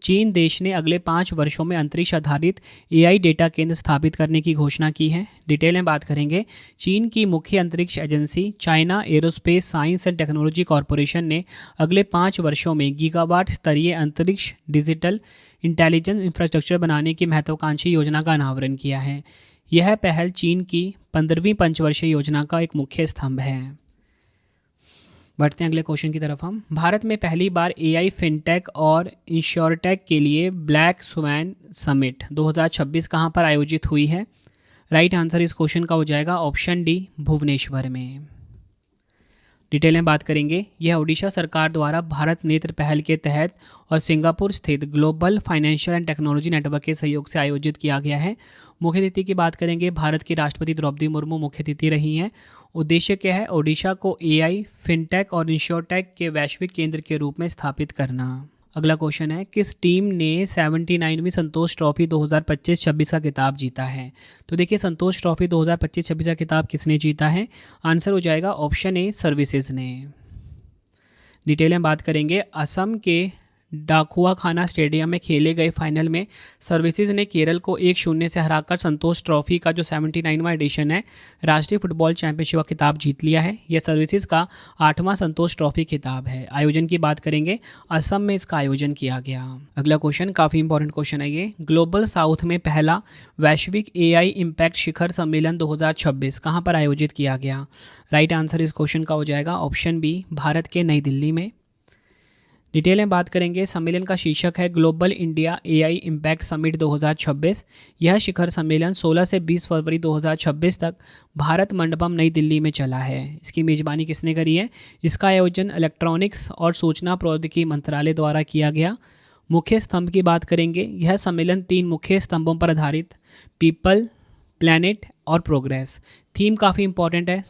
चीन देश ने अगले 5 वर्षों में अंतरिक्ष आधारित एआई डेटा केंद्र स्थापित करने की घोषणा की है। डिटेल में बात करेंगे, चीन की मुख्य अंतरिक्ष agency China aerospace science and technology corporation ने अगले 5 वर्षों में गीगावाट स्तरीय अंतरिक्ष डिजिटल इंटेलिजेंस इंफ्रास्ट्रक्चर बनाने की महत्वाकांक्षी योजना का अनावरण किया है। यह पहल चीन की 15वीं पंचवर्षीय योजना का एक मुख्य स्तंभ है। बढ़ते हैं अगले क्वेश्चन की तरफ हम। भारत में पहली बार एआई फिनटेक और इंश्योरटेक के लिए ब्लैक स्वैन समिट 2026 कहां पर आयोजित हुई है? राइट आंसर इस क्वेश्चन का हो जाएगा ऑप्शन डी, भुवनेश्वर में। डिटेल में बात करेंगे, यह ओडिशा सरकार द्वारा भारत नेत्र पहल के तहत और सिंगापुर स्थित global financial and technology network के सहयोग से आयोजित किया गया है। मुख्य अतिथि की बात करेंगे, भारत की राष्ट्रपति द्रौपदी मुर्मू मुख्य अतिथि रही हैं। उद्देश्य क्या है? ओडिशा को एआई, फिनटेक और इंश्योरटेक के वैश्विक केंद्र के रूप में स्थापित करना। अगला क्वेश्चन है, किस टीम ने 79वीं संतोष ट्रॉफी 2025-26 का खिताब जीता है? तो देखिए, संतोष ट्रॉफी 2025-26 का खिताब किसने जीता है? आंसर हो जाएगा ऑप्शन ए, सर्विसेज ने। डिटेल में बात करेंगे, असम के डाकुआखाना स्टेडियम में खेले गए फाइनल में सर्विसेज ने केरल को 1-0 से हराकर संतोष ट्रॉफी का जो 79वां एडिशन है राष्ट्रीय फुटबॉल चैंपियनशिप का खिताब जीत लिया है। यह सर्विसेज का 8वां संतोष ट्रॉफी खिताब है। आयोजन की बात करेंगे, असम में इसका आयोजन किया गया। अगला क्वेश्चन काफ़ी इंपॉर्टेंट क्वेश्चन है ये। ग्लोबल साउथ में पहला वैश्विक एआई इम्पैक्ट शिखर सम्मेलन 2026 कहाँ पर आयोजित किया गया? राइट आंसर इस क्वेश्चन का हो जाएगा ऑप्शन बी, भारत के नई दिल्ली में। डिटेल में बात करेंगे, सम्मेलन का शीर्षक है global India AI impact summit 2026। यह शिखर सम्मेलन 16 से 20 फरवरी 2026 तक भारत मंडपम नई दिल्ली में चला है। इसकी मेज़बानी किसने करी है? इसका आयोजन इलेक्ट्रॉनिक्स और सूचना प्रौद्योगिकी मंत्रालय द्वारा किया गया। मुख्य स्तंभ की बात करेंगे, यह सम्मेलन 3 मुख्य स्तंभों पर आधारित पीपल, प्लैनेट और प्रोग्रेस। थीम काफ़ी इंपॉर्टेंट है,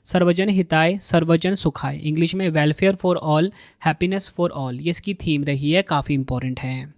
सर्वजन हिताय, सर्वजन सुखाय, इंग्लिश में welfare for all, happiness for all, ये इसकी थीम रही है, काफ़ी इंपॉर्टेंट है।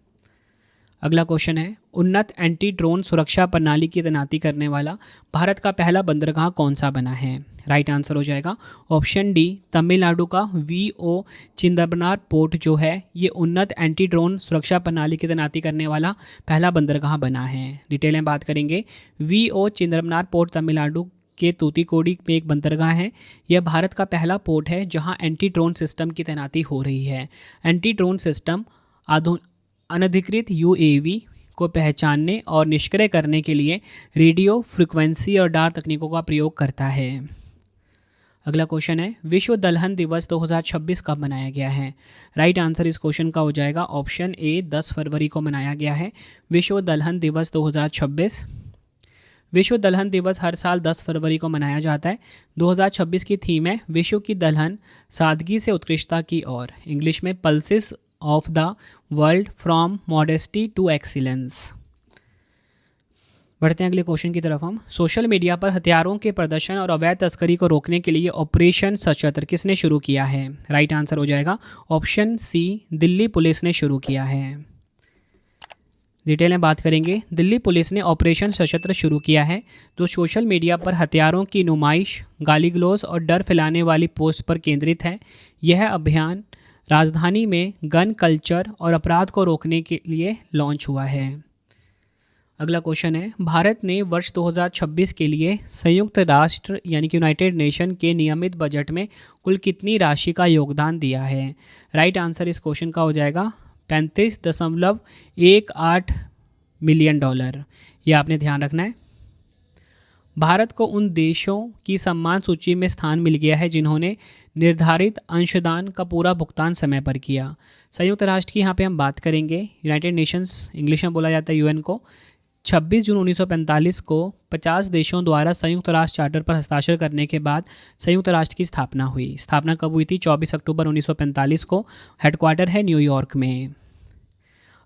अगला क्वेश्चन है, उन्नत एंटी ड्रोन सुरक्षा प्रणाली की तैनाती करने वाला भारत का पहला बंदरगाह कौन सा बना है? राइट आंसर हो जाएगा ऑप्शन डी, तमिलनाडु का वीओ चिदम्बरम पोर्ट जो है ये उन्नत एंटी ड्रोन सुरक्षा प्रणाली की तैनाती करने वाला पहला बंदरगाह बना है। डिटेल में बात करेंगे, वीओ चिदम्बरम पोर्ट तमिलनाडु के तूतीकोडी में एक बंदरगाह है। यह भारत का पहला पोर्ट है जहां एंटी ड्रोन सिस्टम की तैनाती हो रही है। एंटी ड्रोन सिस्टम अनधिकृत यूएवी को पहचानने और निष्क्रिय करने के लिए रेडियो फ्रिक्वेंसी और डार तकनीकों का प्रयोग करता है। अगला क्वेश्चन है, विश्व दलहन दिवस 2026 कब मनाया गया है? राइट आंसर इस क्वेश्चन का हो जाएगा ऑप्शन ए, 10 फरवरी को मनाया गया है विश्व दलहन दिवस 2026। विश्व दलहन दिवस हर साल 10 फरवरी को मनाया जाता है। 2026 की थीम है विश्व की दलहन सादगी से उत्कृष्टता की ओर, इंग्लिश में pulses of the world from modesty to excellence. बढ़ते हैं अगले क्वेश्चन की तरफ हम। सोशल मीडिया पर हथियारों के प्रदर्शन और अवैध तस्करी को रोकने के लिए ऑपरेशन सशस्त्र किसने शुरू किया है? राइट आंसर हो जाएगा ऑप्शन सी, दिल्ली पुलिस ने शुरू किया है। डिटेल में बात करेंगे, दिल्ली पुलिस ने ऑपरेशन सशस्त्र शुरू किया है जो सोशल मीडिया पर हथियारों की नुमाइश, गाली गलौज और डर फैलाने वाली पोस्ट पर केंद्रित है। यह अभियान राजधानी में गन कल्चर और अपराध को रोकने के लिए लॉन्च हुआ है। अगला क्वेश्चन है, भारत ने वर्ष 2026 के लिए संयुक्त राष्ट्र यानी कि यूनाइटेड नेशन के नियमित बजट में कुल कितनी राशि का योगदान दिया है? राइट आंसर इस क्वेश्चन का हो जाएगा 35.18 मिलियन डॉलर। ये आपने ध्यान रखना है। भारत को उन देशों की सम्मान सूची में स्थान मिल गया है जिन्होंने निर्धारित अंशदान का पूरा भुगतान समय पर किया। संयुक्त राष्ट्र की यहाँ पे हम बात करेंगे, यूनाइटेड नेशंस इंग्लिश में बोला जाता है यूएन को। 26 जून 1945 को 50 देशों द्वारा संयुक्त राष्ट्र चार्टर पर हस्ताक्षर करने के बाद संयुक्त राष्ट्र की स्थापना हुई। स्थापना कब हुई थी? 24 अक्टूबर 1945 को। हेडक्वार्टर है न्यूयॉर्क में।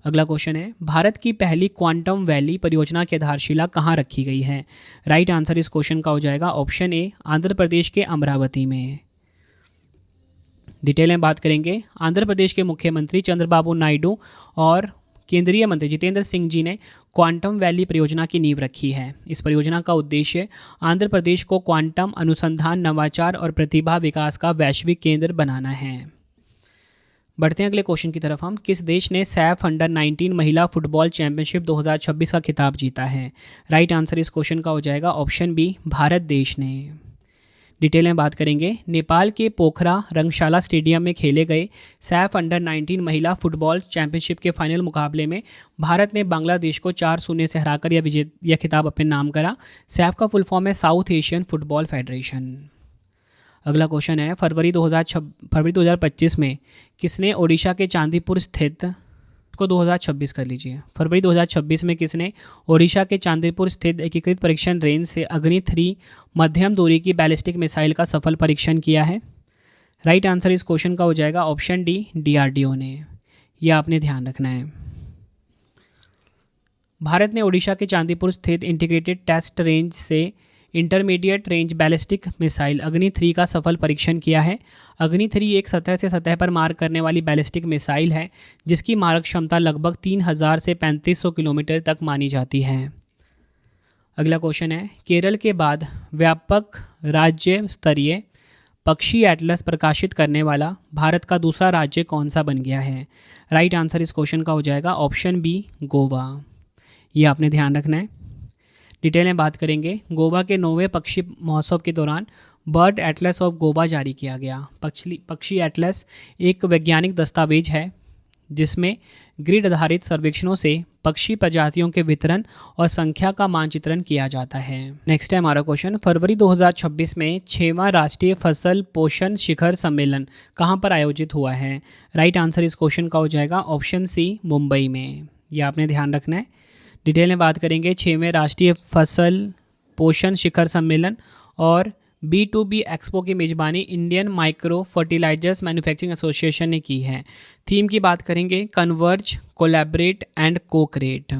अगला क्वेश्चन है, भारत की पहली क्वांटम वैली परियोजना की आधारशिला कहाँ रखी गई है? राइट आंसर इस क्वेश्चन का हो जाएगा ऑप्शन ए, आंध्र प्रदेश के अमरावती में। डिटेल में बात करेंगे, आंध्र प्रदेश के मुख्यमंत्री चंद्रबाबू नायडू और केंद्रीय मंत्री जितेंद्र सिंह जी ने क्वांटम वैली परियोजना की नींव रखी है। इस परियोजना का उद्देश्य आंध्र प्रदेश को क्वांटम अनुसंधान, नवाचार और प्रतिभा विकास का वैश्विक केंद्र बनाना है। बढ़ते हैं अगले क्वेश्चन की तरफ हम। किस देश ने सैफ अंडर 19 महिला फुटबॉल चैंपियनशिप 2026 का खिताब जीता है? राइट आंसर इस क्वेश्चन का हो जाएगा ऑप्शन बी, भारत देश ने। डिटेल में बात करेंगे, नेपाल के पोखरा रंगशाला स्टेडियम में खेले गए सैफ अंडर 19 महिला फुटबॉल चैंपियनशिप के फाइनल मुकाबले में भारत ने बांग्लादेश को 4-0 से हराकर यह खिताब अपने नाम करा। सैफ का फुल फॉर्म है साउथ एशियन फुटबॉल फेडरेशन। अगला क्वेश्चन है, फरवरी 2025 में किसने ओडिशा के चांदीपुर स्थित को 2026 कर लीजिए। फरवरी 2026 में किसने ओडिशा के चांदीपुर स्थित एकीकृत परीक्षण रेंज से अग्नि 3 मध्यम दूरी की बैलिस्टिक मिसाइल का सफल परीक्षण किया है? राइट आंसर इस क्वेश्चन का हो जाएगा ऑप्शन डी, डीआरडीओ ने। यह आपने ध्यान रखना है। भारत ने ओडिशा के चांदीपुर स्थित इंटीग्रेटेड टेस्ट रेंज से इंटरमीडिएट रेंज बैलिस्टिक मिसाइल अग्नि 3 का सफल परीक्षण किया है। अग्नि 3 एक सतह से सतह पर मार करने वाली बैलिस्टिक मिसाइल है जिसकी मारक क्षमता लगभग 3000 से 3500 किलोमीटर तक मानी जाती है। अगला क्वेश्चन है, केरल के बाद व्यापक राज्य स्तरीय पक्षी एटलस प्रकाशित करने वाला भारत का दूसरा राज्य कौन सा बन गया है? राइट आंसर इस क्वेश्चन का हो जाएगा ऑप्शन बी, गोवा। ये आपने ध्यान रखना है। डिटेल में बात करेंगे, गोवा के 9वें पक्षी महोत्सव के दौरान बर्ड एटलस ऑफ गोवा जारी किया गया। पक्षी एटलस एक वैज्ञानिक दस्तावेज है जिसमें ग्रिड आधारित सर्वेक्षणों से पक्षी प्रजातियों के वितरण और संख्या का मानचित्रण किया जाता है। नेक्स्ट है हमारा क्वेश्चन, फरवरी 2026 में 6वां राष्ट्रीय फसल पोषण शिखर सम्मेलन कहाँ पर आयोजित हुआ है? राइट आंसर इस क्वेश्चन का हो जाएगा ऑप्शन सी, मुंबई में। यह आपने ध्यान रखना है। डिटेल में बात करेंगे, 6वें राष्ट्रीय फसल पोषण शिखर सम्मेलन और B2B एक्सपो की मेज़बानी Indian micro fertilisers manufacturing association ने की है। थीम की बात करेंगे, converge, collaborate and cocreate.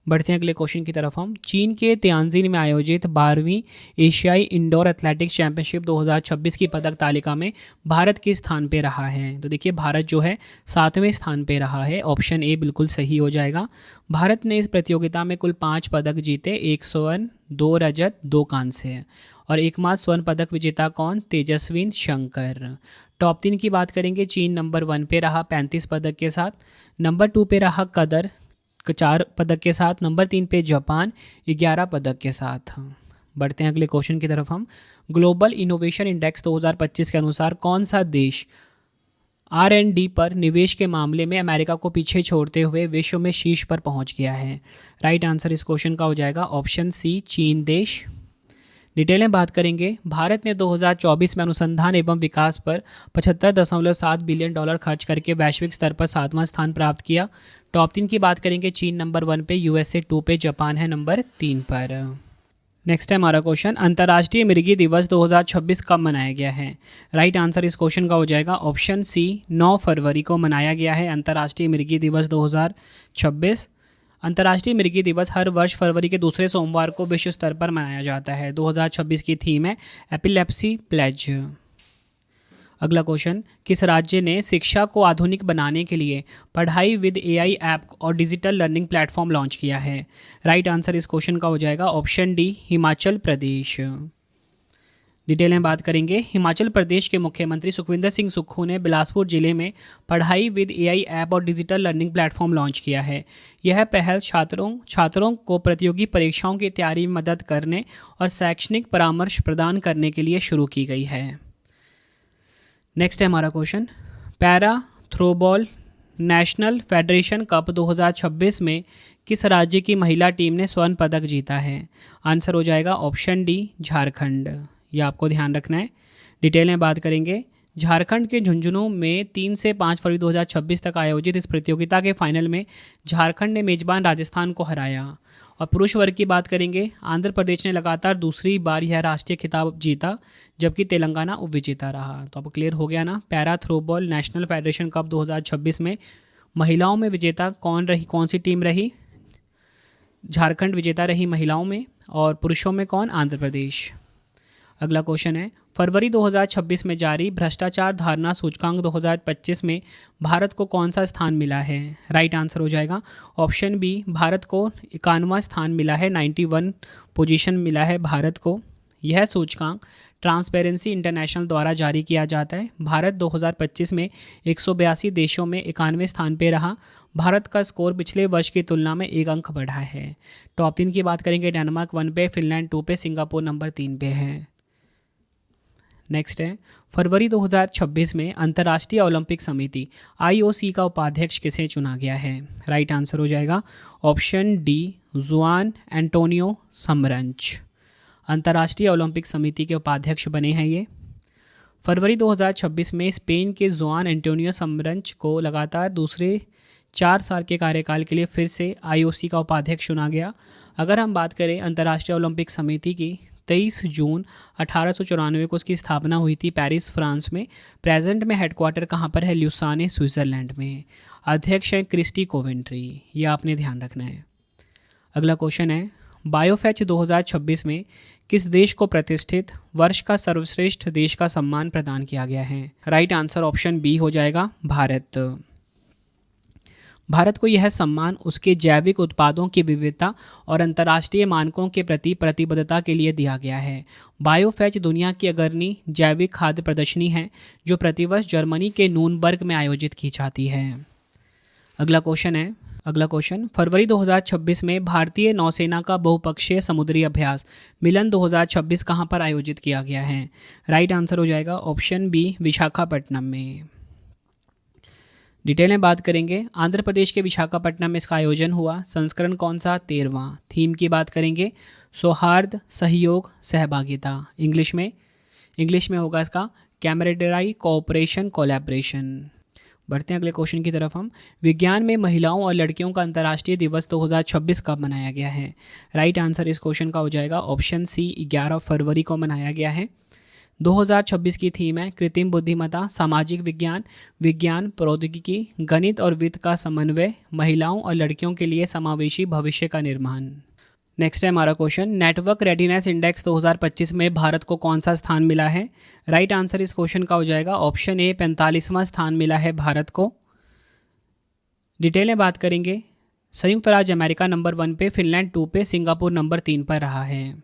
बढ़ते हैं अगले क्वेश्चन की तरफ हम। चीन के तियानजिन में आयोजित 12वीं एशियाई इंडोर एथलेटिक्स चैंपियनशिप 2026 की पदक तालिका में भारत किस स्थान पे रहा है? तो देखिए भारत जो है 7वें स्थान पे रहा है। ऑप्शन ए बिल्कुल सही हो जाएगा। भारत ने इस प्रतियोगिता में कुल 5 पदक जीते, 1 स्वर्ण, 2 रजत, 2 कांस्य। और एकमात्र स्वर्ण पदक विजेता कौन? तेजस्विन शंकर। टॉप 3 की बात करेंगे, चीन नंबर 1 पे रहा 35 पदक के साथ, नंबर 2 पे रहा कतर 4 पदक के साथ, नंबर 3 पे जापान 11 पदक के साथ। बढ़ते हैं अगले क्वेश्चन की तरफ हम। ग्लोबल इनोवेशन इंडेक्स 2025 के अनुसार कौन सा देश R&D पर निवेश के मामले में अमेरिका को पीछे छोड़ते हुए विश्व में शीर्ष पर पहुंच गया है? राइट आंसर इस क्वेश्चन का हो जाएगा ऑप्शन सी, चीन देश। डिटेल में बात करेंगे, भारत ने 2024 में अनुसंधान एवं विकास पर 75.7 बिलियन डॉलर खर्च करके वैश्विक स्तर पर 7वां स्थान प्राप्त किया। टॉप 3 की बात करेंगे, चीन नंबर 1 पे, USA 2 पे, जापान है नंबर 3 पर। नेक्स्ट है हमारा क्वेश्चन, अंतर्राष्ट्रीय मिर्गी दिवस 2026 कब मनाया गया है? राइट आंसर इस क्वेश्चन का हो जाएगा ऑप्शन सी, 9 फरवरी को मनाया गया है अंतर्राष्ट्रीय मिर्गी दिवस 2026। अंतर्राष्ट्रीय मिर्गी दिवस हर वर्ष फरवरी के दूसरे सोमवार को विश्व स्तर पर मनाया जाता है। 2026 की थीम है एपिलेप्सी प्लेज। अगला क्वेश्चन, किस राज्य ने शिक्षा को आधुनिक बनाने के लिए पढ़ाई विद AI ऐप और डिजिटल लर्निंग प्लेटफॉर्म लॉन्च किया है? राइट आंसर इस क्वेश्चन का हो जाएगा option D, Himachal Pradesh. Detail में बात करेंगे, हिमाचल प्रदेश के मुख्यमंत्री सुखविंदर सिंह सुक्खू ने बिलासपुर जिले में पढ़ाई विद AI ऐप और डिजिटल लर्निंग प्लेटफॉर्म लॉन्च किया है। यह पहल छात्रों को प्रतियोगी परीक्षाओं की तैयारी में मदद करने और शैक्षणिक परामर्श प्रदान करने के लिए शुरू की गई है। नेक्स्ट है हमारा question, para throwball national federation cup 2026 में किस राज्य की महिला टीम ने स्वर्ण पदक जीता है? आंसर हो जाएगा ऑप्शन डी, झारखंड। यह आपको ध्यान रखना है। डिटेल में बात करेंगे, झारखंड के झुंझुनू में 3 से 5 फरवरी 2026 तक आयोजित इस प्रतियोगिता के फाइनल में झारखंड ने मेजबान राजस्थान को हराया। और पुरुष वर्ग की बात करेंगे, आंध्र प्रदेश ने लगातार दूसरी बार यह राष्ट्रीय खिताब जीता, जबकि तेलंगाना उपविजेता रहा। तो अब क्लियर हो गया ना, para throwball national federation cup 2026 में महिलाओं में विजेता कौन सी टीम रही? झारखंड विजेता रही महिलाओं में, और पुरुषों में कौन? आंध्र प्रदेश। अगला क्वेश्चन है, फरवरी 2026 में जारी भ्रष्टाचार धारणा सूचकांक 2025 में भारत को कौन सा स्थान मिला है? राइट आंसर हो जाएगा ऑप्शन बी, भारत को 91वां स्थान मिला है, 91 पोजीशन मिला है भारत को। यह सूचकांक ट्रांसपेरेंसी इंटरनेशनल द्वारा जारी किया जाता है। भारत 2025 में 182 देशों में 91वें स्थान पे रहा। भारत का स्कोर पिछले वर्ष की तुलना में 1 अंक बढ़ा है। टॉप 3 की बात करेंगे, डेनमार्क 1 पे, फिनलैंड 2 पे, सिंगापुर नंबर 3 पे है। नेक्स्ट है, फरवरी 2026 में अंतर्राष्ट्रीय ओलंपिक समिति IOC का उपाध्यक्ष किसे चुना गया है? राइट आंसर हो जाएगा ऑप्शन डी, जुआन एंटोनियो समरंच। अंतर्राष्ट्रीय ओलंपिक समिति के उपाध्यक्ष बने हैं ये। फरवरी 2026 में स्पेन के जुआन एंटोनियो समरंच को लगातार दूसरे 4 साल के कार्यकाल के लिए फिर से IOC का उपाध्यक्ष चुना गया। अगर हम बात करें अंतर्राष्ट्रीय ओलंपिक समिति की, 23 जून 1894 को उसकी स्थापना हुई थी पेरिस, फ्रांस में। प्रेजेंट में हेडक्वार्टर कहाँ पर है? ल्यूसाने, स्विट्ज़रलैंड में। अध्यक्ष हैं क्रिस्टी कोवेंट्री, ये आपने ध्यान रखना है। अगला क्वेश्चन है, बायोफेच 2026 में किस देश को प्रतिष्ठित वर्ष का सर्वश्रेष्ठ देश का सम्मान प्रदान किया गया है? राइट आंसर ऑप्शन बी हो जाएगा, भारत। भारत को यह सम्मान उसके जैविक उत्पादों की विविधता और अंतर्राष्ट्रीय मानकों के प्रति प्रतिबद्धता के लिए दिया गया है। बायोफेच दुनिया की अग्रणी जैविक खाद्य प्रदर्शनी है, जो प्रतिवर्ष जर्मनी के नूर्नबर्ग में आयोजित की जाती है। अगला क्वेश्चन, फरवरी 2026 में भारतीय नौसेना का बहुपक्षीय समुद्री अभ्यास मिलन 2026 कहाँ पर आयोजित किया गया है? राइट आंसर हो जाएगा ऑप्शन बी, विशाखापट्टनम में। डिटेल में बात करेंगे, आंध्र प्रदेश के विशाखापट्टनम में इसका आयोजन हुआ। संस्करण कौन सा? 13वां। थीम की बात करेंगे, सौहार्द, सहयोग, सहभागिता। इंग्लिश में होगा इसका कैमरेडराई, कोऑपरेशन, कोलैबोरेशन। बढ़ते हैं अगले क्वेश्चन की तरफ हम। विज्ञान में महिलाओं और लड़कियों का अंतर्राष्ट्रीय दिवस 2026 कब मनाया गया है? राइट आंसर इस क्वेश्चन का हो जाएगा ऑप्शन सी, 11 फरवरी को मनाया गया है। 2026 की थीम है कृत्रिम बुद्धिमत्ता, सामाजिक विज्ञान, विज्ञान प्रौद्योगिकी, गणित और वित्त का समन्वय, महिलाओं और लड़कियों के लिए समावेशी भविष्य का निर्माण। नेक्स्ट है हमारा क्वेश्चन, नेटवर्क रेडीनेस इंडेक्स 2025 में भारत को कौन सा स्थान मिला है? राइट आंसर इस क्वेश्चन का हो जाएगा ऑप्शन ए, 45वां स्थान मिला है भारत को। डिटेल में बात करेंगे, संयुक्त राज्य अमेरिका नंबर 1 पे, फिनलैंड 2 पे, सिंगापुर नंबर 3 पर रहा है।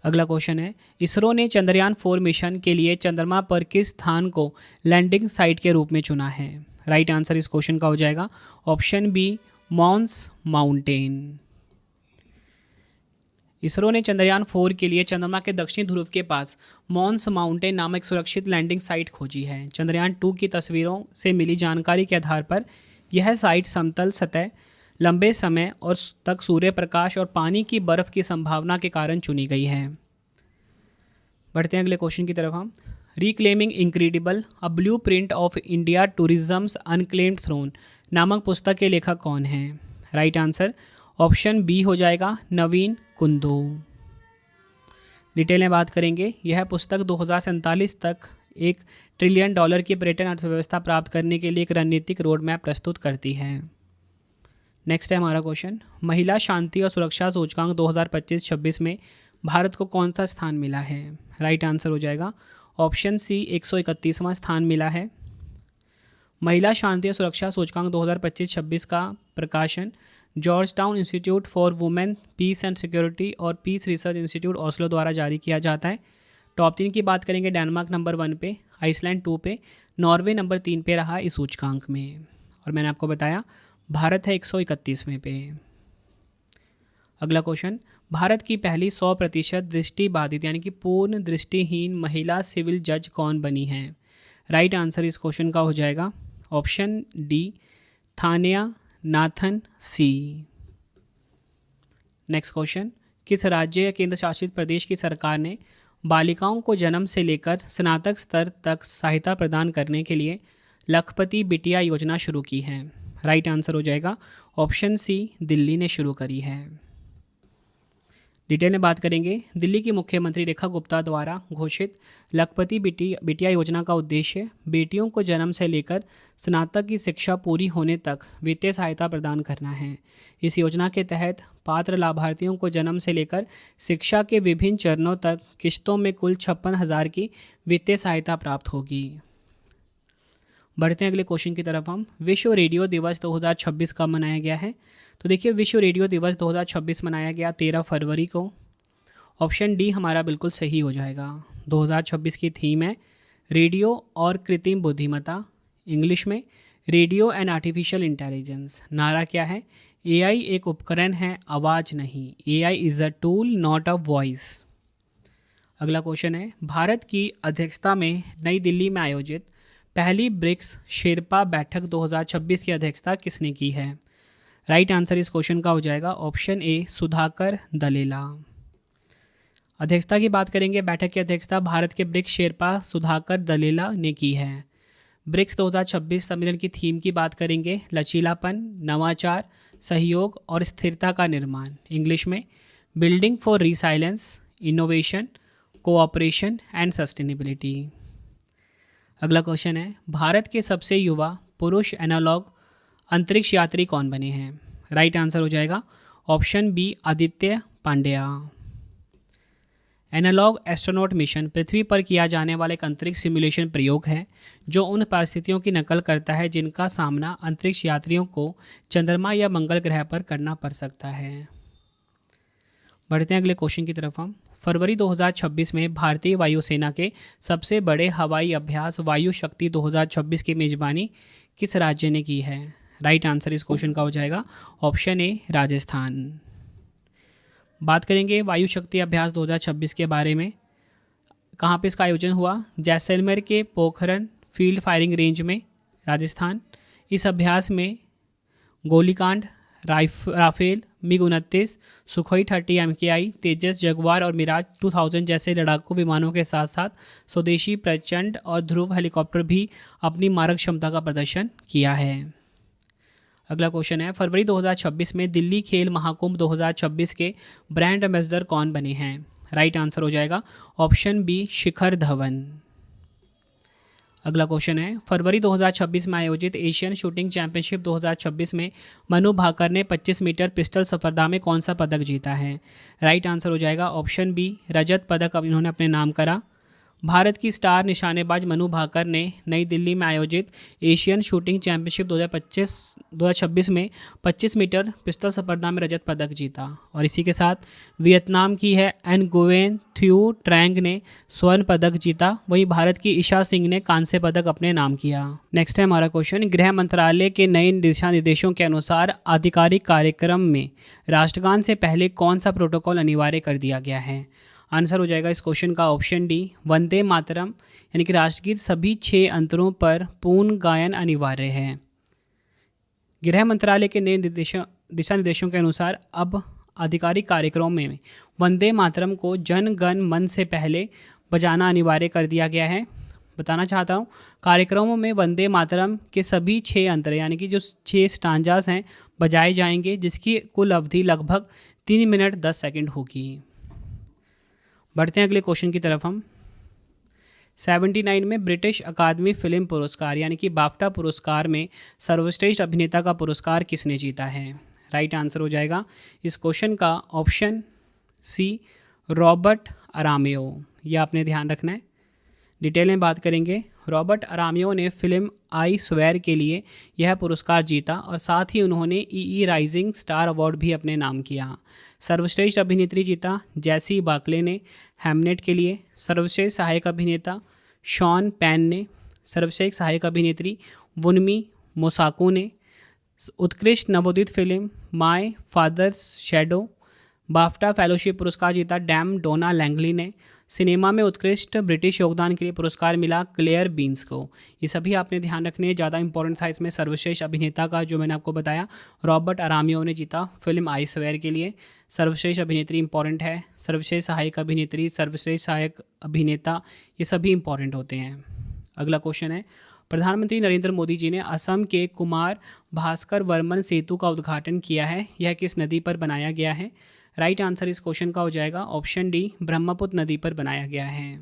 अगला क्वेश्चन है, इसरो ने चंद्रयान 4 मिशन के लिए चंद्रमा पर किस स्थान को लैंडिंग साइट के रूप में चुना है? राइट आंसर इस क्वेश्चन का हो जाएगा option B, Mons mountain. ISRO ने चंद्रयान 4 के लिए चंद्रमा के दक्षिणी ध्रुव के पास मॉन्स माउंटेन नामक सुरक्षित लैंडिंग साइट खोजी है। चंद्रयान 2 की तस्वीरों से मिली जानकारी के आधार पर यह साइट समतल सतह, लंबे समय और तक सूर्य प्रकाश और पानी की बर्फ की संभावना के कारण चुनी गई है। बढ़ते हैं अगले क्वेश्चन की तरफ हम। Reclaiming incredible, a blueprint of India tourism's unclaimed throne नामक पुस्तक के लेखक कौन हैं? राइट आंसर ऑप्शन बी हो जाएगा, नवीन कुंदू। डिटेल में बात करेंगे, यह पुस्तक 2047 तक $1 ट्रिलियन की पर्यटन अर्थव्यवस्था प्राप्त करने के लिए एक रणनीतिक रोड मैप प्रस्तुत करती है। नेक्स्ट है हमारा क्वेश्चन, महिला शांति और सुरक्षा सूचकांक 2025-26 में भारत को कौन सा स्थान मिला है? राइट आंसर हो जाएगा ऑप्शन सी, 131वां स्थान मिला है। महिला शांति और सुरक्षा सूचकांक 2025-26 का प्रकाशन Georgetown institute for women peace and security और पीस रिसर्च इंस्टीट्यूट ओस्लो द्वारा जारी किया जाता है। टॉप 3 की बात करेंगे, डेनमार्क नंबर 1 पे, आइसलैंड 2 पे, नॉर्वे नंबर 3 पे रहा इस सूचकांक में। और मैंने आपको बताया भारत है 131वें पे। अगला क्वेश्चन, भारत की पहली 100% दृष्टिबाधित यानी कि पूर्ण दृष्टिहीन महिला सिविल जज कौन बनी है? राइट आंसर इस क्वेश्चन का हो जाएगा ऑप्शन डी, थानिया नाथन सी। नेक्स्ट क्वेश्चन, किस राज्य या केंद्र शासित प्रदेश की सरकार ने बालिकाओं को जन्म से लेकर स्नातक स्तर तक सहायता प्रदान करने के लिए लखपति बिटिया योजना शुरू की है? राइट आंसर हो जाएगा ऑप्शन सी, दिल्ली ने शुरू करी है। डिटेल में बात करेंगे, दिल्ली की मुख्यमंत्री रेखा गुप्ता द्वारा घोषित लखपति बिटिया योजना का उद्देश्य बेटियों को जन्म से लेकर स्नातक की शिक्षा पूरी होने तक वित्तीय सहायता प्रदान करना है। इस योजना के तहत पात्र लाभार्थियों को जन्म से लेकर शिक्षा के विभिन्न चरणों तक किश्तों में कुल 56,000 की वित्तीय सहायता प्राप्त होगी। बढ़ते हैं अगले क्वेश्चन की तरफ हम। विश्व रेडियो दिवस 2026 कब मनाया गया है? तो देखिए, विश्व रेडियो दिवस 2026 मनाया गया 13 फरवरी को। ऑप्शन डी हमारा बिल्कुल सही हो जाएगा। 2026 की थीम है रेडियो और कृत्रिम बुद्धिमत्ता, इंग्लिश में रेडियो एंड आर्टिफिशियल इंटेलिजेंस। नारा क्या है? एआई एक उपकरण है, आवाज़ नहीं। AI is a tool not a voice. अगला क्वेश्चन है, भारत की अध्यक्षता में नई दिल्ली में आयोजित पहली ब्रिक्स शेरपा बैठक 2026 की अध्यक्षता किसने की है? राइट आंसर इस क्वेश्चन का हो जाएगा ऑप्शन ए, सुधाकर दलेला। अध्यक्षता की बात करेंगे, बैठक की अध्यक्षता भारत के ब्रिक्स शेरपा सुधाकर दलेला ने की है। ब्रिक्स 2026 सम्मेलन की थीम की बात करेंगे, लचीलापन, नवाचार, सहयोग और स्थिरता का निर्माण, इंग्लिश में building for resilience, innovation, cooperation and sustainability. अगला क्वेश्चन है, भारत के सबसे युवा पुरुष एनालॉग अंतरिक्ष यात्री कौन बने हैं? राइट आंसर हो जाएगा option B, Aditya Pandya. Analog astronaut mission पृथ्वी पर किया जाने वाला एक अंतरिक्ष सिमुलेशन प्रयोग है जो उन परिस्थितियों की नकल करता है जिनका सामना अंतरिक्ष यात्रियों को चंद्रमा या मंगल ग्रह पर करना पड़ सकता है। बढ़ते हैं अगले क्वेश्चन की तरफ हम। फरवरी 2026 में भारतीय वायुसेना के सबसे बड़े हवाई अभ्यास वायु शक्ति 2026 की मेजबानी किस राज्य ने की है? राइट आंसर इस क्वेश्चन का हो जाएगा ऑप्शन ए, राजस्थान। बात करेंगे वायु शक्ति अभ्यास 2026 के बारे में। कहाँ पे इसका आयोजन हुआ? जैसलमेर के पोखरन फील्ड फायरिंग रेंज में, राजस्थान। इस अभ्यास में गोलीकांड, राफेल, MiG-29, सुखोई 30 MKI, तेजस, जगुआर और मिराज 2000 जैसे लड़ाकू विमानों के साथ साथ स्वदेशी प्रचंड और ध्रुव हेलीकॉप्टर भी अपनी मारक क्षमता का प्रदर्शन किया है। अगला क्वेश्चन है, फरवरी 2026 में दिल्ली खेल महाकुंभ 2026 के ब्रांड एम्बेसडर कौन बने हैं? राइट आंसर हो जाएगा ऑप्शन बी शिखर धवन। अगला क्वेश्चन है, फरवरी 2026 में आयोजित एशियन शूटिंग चैंपियनशिप 2026 में मनु भाकर ने 25 मीटर पिस्टल स्पर्धा में कौन सा पदक जीता है? राइट आंसर हो जाएगा ऑप्शन बी रजत पदक अब इन्होंने अपने नाम करा। भारत की स्टार निशानेबाज मनु भाकर ने नई दिल्ली में आयोजित एशियन शूटिंग चैंपियनशिप 2026 में 25 मीटर पिस्टल स्पर्धा में रजत पदक जीता। और इसी के साथ वियतनाम की है एनगुएन थ्यू ट्रैंग ने स्वर्ण पदक जीता। वहीं भारत की ईशा सिंह ने कांस्य पदक अपने नाम किया। नेक्स्ट है हमारा क्वेश्चन, गृह मंत्रालय के नए दिशा निर्देशों के अनुसार आधिकारिक कार्यक्रम में राष्ट्रगान से पहले कौन सा प्रोटोकॉल अनिवार्य कर दिया गया है? आंसर हो जाएगा इस क्वेश्चन का ऑप्शन डी वंदे मातरम, यानी कि राष्ट्रगीत सभी 6 अंतरों पर पूर्ण गायन अनिवार्य है। गृह मंत्रालय के नए दिशा निर्देशों के अनुसार अब आधिकारिक कार्यक्रमों में वंदे मातरम को जन गण मन से पहले बजाना अनिवार्य कर दिया गया है। बताना चाहता हूँ, कार्यक्रमों में वंदे मातरम के सभी 6 अंतर यानी कि जो 6 स्टांजास हैं बजाए जाएंगे, जिसकी कुल अवधि लगभग 3 मिनट 10 सेकंड होगी। बढ़ते हैं अगले क्वेश्चन की तरफ हम। 79 में ब्रिटिश अकादमी फिल्म पुरस्कार यानी कि बाफ्टा पुरस्कार में सर्वश्रेष्ठ अभिनेता का पुरस्कार किसने जीता है? राइट आंसर हो जाएगा इस क्वेश्चन का ऑप्शन सी रॉबर्ट अरामियो। यह आपने ध्यान रखना है। डिटेल में बात करेंगे, रॉबर्ट अरामियो ने फिल्म आई स्वेयर के लिए यह पुरस्कार जीता और साथ ही उन्होंने ईई राइजिंग स्टार अवार्ड भी अपने नाम किया। सर्वश्रेष्ठ अभिनेत्री जीता जैसी बाकले ने हैमनेट के लिए। सर्वश्रेष्ठ सहायक अभिनेता शॉन पेन ने। सर्वश्रेष्ठ सहायक अभिनेत्री वुनमी मोसाको ने। उत्कृष्ट नवोदित film my father's shadow. BAFTA fellowship पुरस्कार जीता डैम डोना लैंगली ने। सिनेमा में उत्कृष्ट ब्रिटिश योगदान के लिए पुरस्कार मिला क्लेयर बीन्स को। ये सभी आपने ध्यान रखने, ज़्यादा इंपॉर्टेंट था इसमें सर्वश्रेष्ठ अभिनेता का जो मैंने आपको बताया रॉबर्ट अरामियो ने जीता फिल्म आई स्वेयर के लिए। सर्वश्रेष्ठ अभिनेत्री इंपॉर्टेंट है, सर्वश्रेष्ठ सहायक अभिनेत्री, सर्वश्रेष्ठ सहायक अभिनेता, ये सभी इंपॉर्टेंट होते हैं। अगला क्वेश्चन है, प्रधानमंत्री नरेंद्र मोदी जी ने असम के कुमार भास्कर वर्मन सेतु का उद्घाटन किया है। यह किस नदी पर बनाया गया है? राइट आंसर इस क्वेश्चन का हो जाएगा ऑप्शन डी ब्रह्मपुत्र नदी पर बनाया गया है।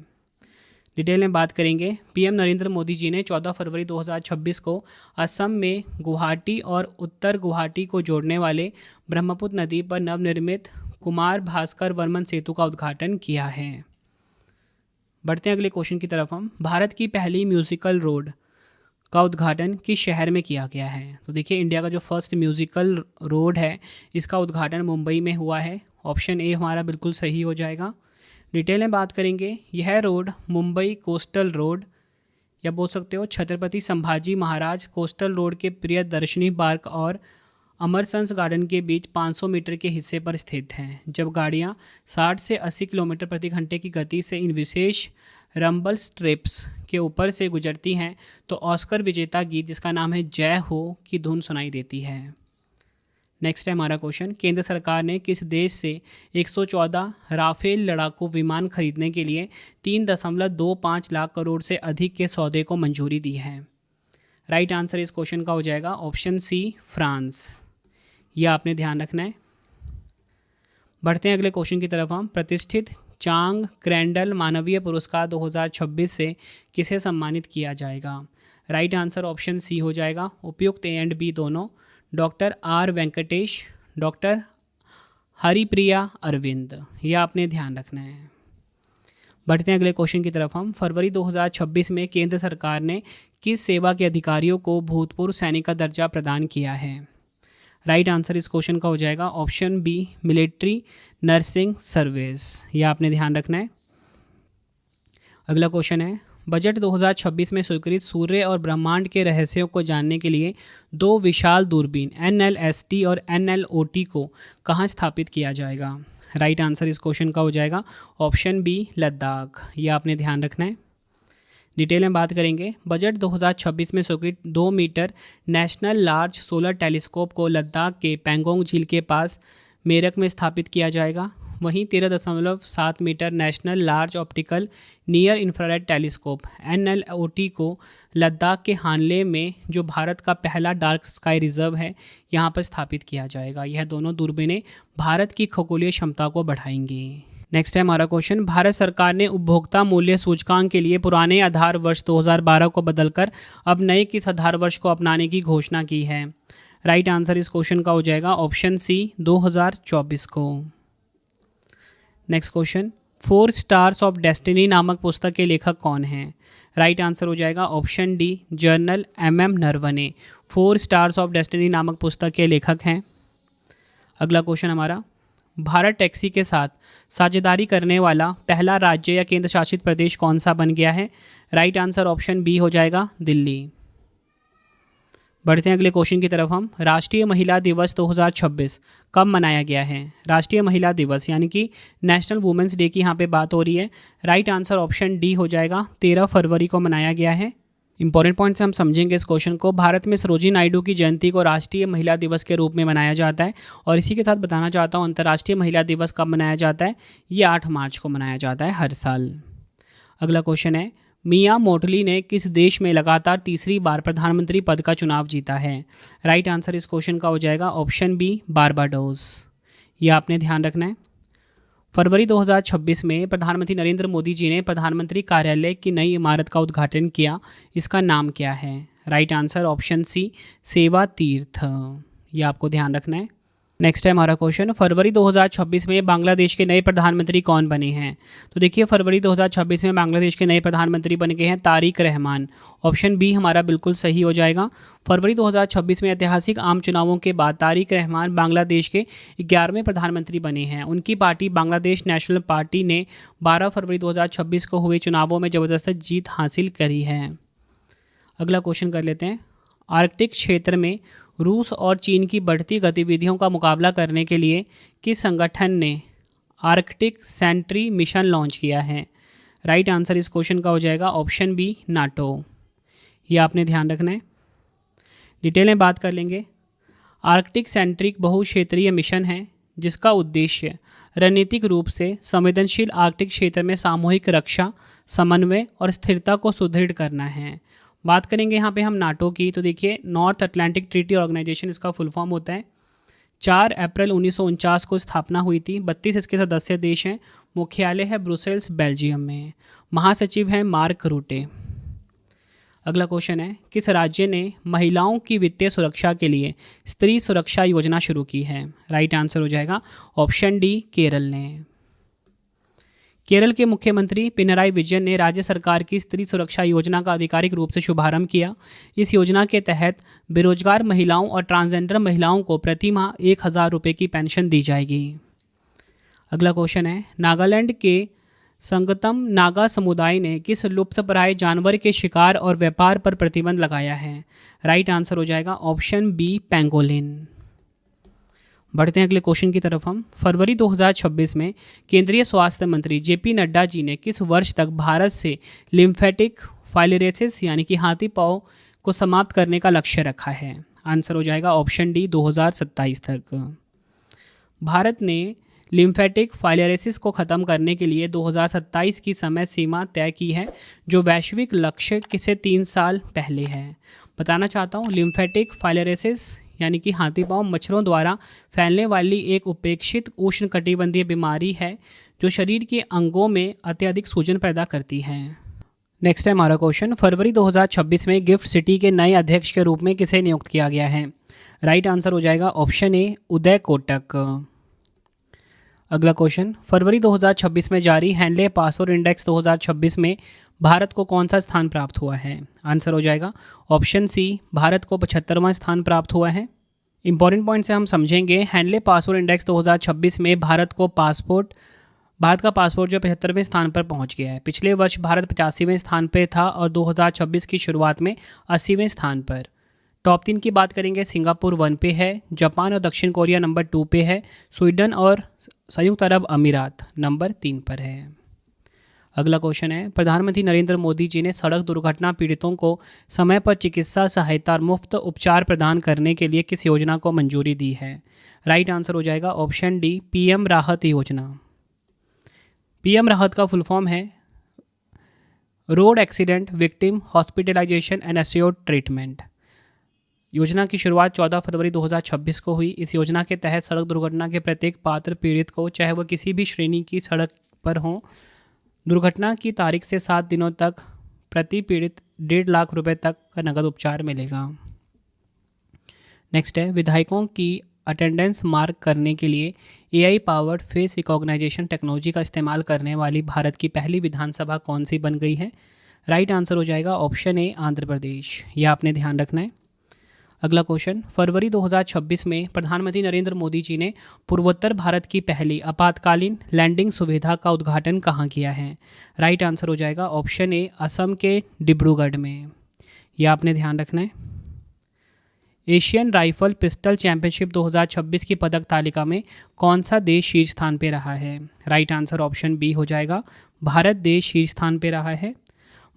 डिटेल में बात करेंगे, पीएम नरेंद्र मोदी जी ने 14 फरवरी 2026 को असम में गुवाहाटी और उत्तर गुवाहाटी को जोड़ने वाले ब्रह्मपुत्र नदी पर नवनिर्मित कुमार भास्कर वर्मन सेतु का उद्घाटन किया है। बढ़ते हैं अगले क्वेश्चन की तरफ हम। भारत की पहली म्यूजिकल रोड का उद्घाटन किस शहर में किया गया है? तो देखिए, इंडिया का जो फर्स्ट म्यूजिकल रोड है इसका उद्घाटन मुंबई में हुआ है। ऑप्शन ए हमारा बिल्कुल सही हो जाएगा। डिटेल में बात करेंगे, यह रोड मुंबई कोस्टल रोड या बोल सकते हो छत्रपति संभाजी महाराज कोस्टल रोड के प्रियदर्शनी पार्क और अमरसंस गार्डन के बीच 500 मीटर के हिस्से पर स्थित है। जब गाड़ियां 60 से 80 किलोमीटर प्रति घंटे की गति से इन विशेष रंबल स्ट्रिप्स के ऊपर से गुजरती हैं तो ऑस्कर विजेता गीत जिसका नाम है जय हो की धुन सुनाई देती है। नेक्स्ट है हमारा क्वेश्चन, केंद्र सरकार ने किस देश से 114 राफेल लड़ाकू विमान खरीदने के लिए 3.25 लाख करोड़ से अधिक के सौदे को मंजूरी दी है? राइट आंसर इस क्वेश्चन का हो जाएगा ऑप्शन सी फ्रांस। यह आपने ध्यान रखना है। बढ़ते हैं अगले क्वेश्चन की तरफ हम। प्रतिष्ठित चांग क्रैंडल मानवीय पुरस्कार 2026 से किसे सम्मानित किया जाएगा? राइट आंसर ऑप्शन सी हो जाएगा, उपयुक्त ए एंड बी दोनों, doctor R Venkatesh, doctor Haripriya Aravind. यह आपने ध्यान रखना है। बढ़ते हैं अगले क्वेश्चन की तरफ हम। फरवरी 2026 में केंद्र सरकार ने किस सेवा के अधिकारियों को भूतपूर्व सैनिक का दर्जा प्रदान किया है? राइट आंसर इस क्वेश्चन का हो जाएगा option B military nursing service. यह आपने ध्यान रखना है। अगला क्वेश्चन है, बजट 2026 में स्वीकृत सूर्य और ब्रह्मांड के रहस्यों को जानने के लिए 2 विशाल दूरबीन NLST और NLOT को कहाँ स्थापित किया जाएगा? राइट आंसर इस क्वेश्चन का हो जाएगा ऑप्शन बी लद्दाख। यह आपने ध्यान रखना है। डिटेल में बात करेंगे, बजट 2026 में स्वीकृत 2 metre national large solar telescope को लद्दाख के पैंगोंग झील के पास मेरठ में स्थापित किया जाएगा। वहीं 13.7 metre national large optical near infrared telescope NLOT को लद्दाख के हानले में जो भारत का पहला डार्क स्काई रिजर्व है यहाँ पर स्थापित किया जाएगा। यह दोनों दूरबीनें भारत की खगोलीय क्षमता को बढ़ाएंगी। नेक्स्ट है हमारा क्वेश्चन, भारत सरकार ने उपभोक्ता मूल्य सूचकांक के लिए पुराने आधार वर्ष 2012 को बदलकर अब नए किस आधार वर्ष को अपनाने की घोषणा की है? राइट आंसर इस क्वेश्चन का हो जाएगा ऑप्शन सी 2024 को। Next question, 4 stars of destiny नामक पुस्तक के लेखक कौन हैं? राइट आंसर हो जाएगा option D general MM Naravane 4 stars of destiny नामक पुस्तक के लेखक हैं। अगला क्वेश्चन हमारा, भारत टैक्सी के साथ साझेदारी करने वाला पहला राज्य या केंद्र शासित प्रदेश कौन सा बन गया है? राइट आंसर ऑप्शन बी हो जाएगा दिल्ली। बढ़ते हैं अगले क्वेश्चन की तरफ हम, राष्ट्रीय महिला दिवस 2026 कब मनाया गया है? राष्ट्रीय महिला दिवस यानी कि नेशनल वुमेंस डे की यहाँ पे बात हो रही है। राइट आंसर ऑप्शन डी हो जाएगा 13 फरवरी को मनाया गया है। इंपॉर्टेंट पॉइंट से हम समझेंगे इस क्वेश्चन को। भारत में सरोजिनी नायडू की जयंती को राष्ट्रीय महिला दिवस के रूप में मनाया जाता है। और इसी के साथ बताना चाहता हूँ अंतर्राष्ट्रीय महिला दिवस कब मनाया जाता है? ये 8 मार्च को मनाया जाता है हर साल। अगला क्वेश्चन है, मिया मोटली ने किस देश में लगातार तीसरी बार प्रधानमंत्री पद का चुनाव जीता है? राइट आंसर इस क्वेश्चन का हो जाएगा ऑप्शन बी बारबाडोस। ये आपने ध्यान रखना है। फरवरी 2026 में प्रधानमंत्री नरेंद्र मोदी जी ने प्रधानमंत्री कार्यालय की नई इमारत का उद्घाटन किया। इसका नाम क्या है? राइट आंसर ऑप्शन सी सेवा तीर्थ। ये आपको ध्यान रखना है। नेक्स्ट है हमारा क्वेश्चन, फरवरी 2026 में बांग्लादेश के नए प्रधानमंत्री कौन बने हैं? तो देखिए फरवरी 2026 में बांग्लादेश के नए प्रधानमंत्री बन गए हैं तारिक रहमान। ऑप्शन बी हमारा बिल्कुल सही हो जाएगा। फरवरी 2026 में ऐतिहासिक आम चुनावों के बाद तारिक रहमान बांग्लादेश के 11वें प्रधानमंत्री बने हैं। उनकी पार्टी बांग्लादेश नेशनल पार्टी ने 12 फरवरी 2026 को हुए चुनावों में ज़बरदस्त जीत हासिल करी है। अगला क्वेश्चन कर लेते हैं, आर्कटिक क्षेत्र में रूस और चीन की बढ़ती गतिविधियों का मुकाबला करने के लिए किस संगठन ने आर्कटिक सेंट्री मिशन लॉन्च किया है? राइट आंसर इस क्वेश्चन का हो जाएगा ऑप्शन बी नाटो। ये आपने ध्यान रखना है। डिटेल में बात कर लेंगे। आर्कटिक सेंट्रिक बहुक्षेत्रीय मिशन है जिसका उद्देश्य रणनीतिक रूप से संवेदनशील आर्कटिक क्षेत्र में सामूहिक रक्षा, समन्वय और स्थिरता को सुदृढ़ करना है। बात करेंगे यहाँ पे हम नाटो की, तो देखिए नॉर्थ अटलांटिक ट्रीटी ऑर्गेनाइजेशन इसका फुल फॉर्म होता है। 4 अप्रैल 1949 को स्थापना हुई थी। 32 इसके सदस्य देश हैं। मुख्यालय है ब्रुसेल्स बेल्जियम में। महासचिव हैं मार्क रूटे। अगला क्वेश्चन है, किस राज्य ने महिलाओं की वित्तीय सुरक्षा के लिए स्त्री सुरक्षा योजना शुरू की है? राइट आंसर हो जाएगा ऑप्शन डी केरल ने। केरल के मुख्यमंत्री पिनराई विजयन ने राज्य सरकार की स्त्री सुरक्षा योजना का आधिकारिक रूप से शुभारंभ किया। इस योजना के तहत बेरोजगार महिलाओं और ट्रांसजेंडर महिलाओं को प्रति माह 1000 रुपये की पेंशन दी जाएगी। अगला क्वेश्चन है, नागालैंड के संगतम नागा समुदाय ने किस लुप्तप्राय जानवर के शिकार और व्यापार पर प्रतिबंध लगाया है? राइट आंसर हो जाएगा ऑप्शन बी पेंगोलिन। बढ़ते हैं अगले क्वेश्चन की तरफ हम। फरवरी 2026 में केंद्रीय स्वास्थ्य मंत्री JP नड्डा जी ने किस वर्ष तक भारत से लिम्फेटिक फाइलेरियासिस यानी कि हाथी पांव को समाप्त करने का लक्ष्य रखा है? आंसर हो जाएगा ऑप्शन डी 2027 तक। भारत ने लिम्फेटिक फाइलेरियासिस को ख़त्म करने के लिए 2027 की समय सीमा तय की है, जो वैश्विक लक्ष्य से 3 साल पहले है। बताना चाहता हूँ लिम्फेटिक फाइलेरियासिस यानी कि हाथी पांव मच्छरों द्वारा फैलने वाली एक उपेक्षित उष्णकटिबंधीय बीमारी है जो शरीर के अंगों में अत्यधिक सूजन पैदा करती है। नेक्स्ट है हमारा क्वेश्चन, फरवरी 2026 में गिफ्ट सिटी के नए अध्यक्ष के रूप में किसे नियुक्त किया गया है? राइट आंसर हो जाएगा ऑप्शन ए उदय कोटक। अगला क्वेश्चन, फरवरी 2026 में जारी हैंडले पासपोर्ट इंडेक्स 2026 में भारत को कौन सा स्थान प्राप्त हुआ है? आंसर हो जाएगा ऑप्शन सी भारत को 75वां स्थान प्राप्त हुआ है। इंपॉर्टेंट पॉइंट से हम समझेंगे, हैंडले पासपोर्ट इंडेक्स 2026 में भारत का पासपोर्ट जो 75वें स्थान पर पहुंच गया है। पिछले वर्ष भारत 85वें स्थान पर था और 2026 की शुरुआत में 80वें स्थान पर। टॉप 3 की बात करेंगे, सिंगापुर 1 पे है, जापान और दक्षिण कोरिया नंबर 2 पे है, स्वीडन और संयुक्त अरब अमीरात नंबर 3 पर है। अगला क्वेश्चन है, प्रधानमंत्री नरेंद्र मोदी जी ने सड़क दुर्घटना पीड़ितों को समय पर चिकित्सा सहायता और मुफ्त उपचार प्रदान करने के लिए किस योजना को मंजूरी दी है? राइट आंसर हो जाएगा ऑप्शन डी PM राहत योजना। PM राहत का फुल फॉर्म है road accident victim hospitalisation and assured treatment. योजना की शुरुआत 14 फरवरी 2026 को हुई। इस योजना के तहत सड़क दुर्घटना के प्रत्येक पात्र पीड़ित को, चाहे वह किसी भी श्रेणी की सड़क पर हों। दुर्घटना की तारीख से 7 दिनों तक प्रति पीड़ित 1.5 लाख रुपए तक का नकद उपचार मिलेगा। नेक्स्ट है, विधायकों की अटेंडेंस मार्क करने के लिए AI powered face recognition technology का इस्तेमाल करने वाली भारत की पहली विधानसभा कौन सी बन गई है? राइट आंसर हो जाएगा ऑप्शन ए, आंध्र प्रदेश। यह आपने ध्यान रखना है। अगला क्वेश्चन, फरवरी 2026 में प्रधानमंत्री नरेंद्र मोदी जी ने पूर्वोत्तर भारत की पहली आपातकालीन लैंडिंग सुविधा का उद्घाटन कहाँ किया है? राइट आंसर हो जाएगा ऑप्शन ए, असम के डिब्रूगढ़ में। यह आपने ध्यान रखना है। एशियन राइफल पिस्टल चैंपियनशिप 2026 की पदक तालिका में कौन सा देश शीर्ष स्थान पर रहा है? राइट आंसर ऑप्शन बी हो जाएगा, भारत देश शीर्ष स्थान पर रहा है।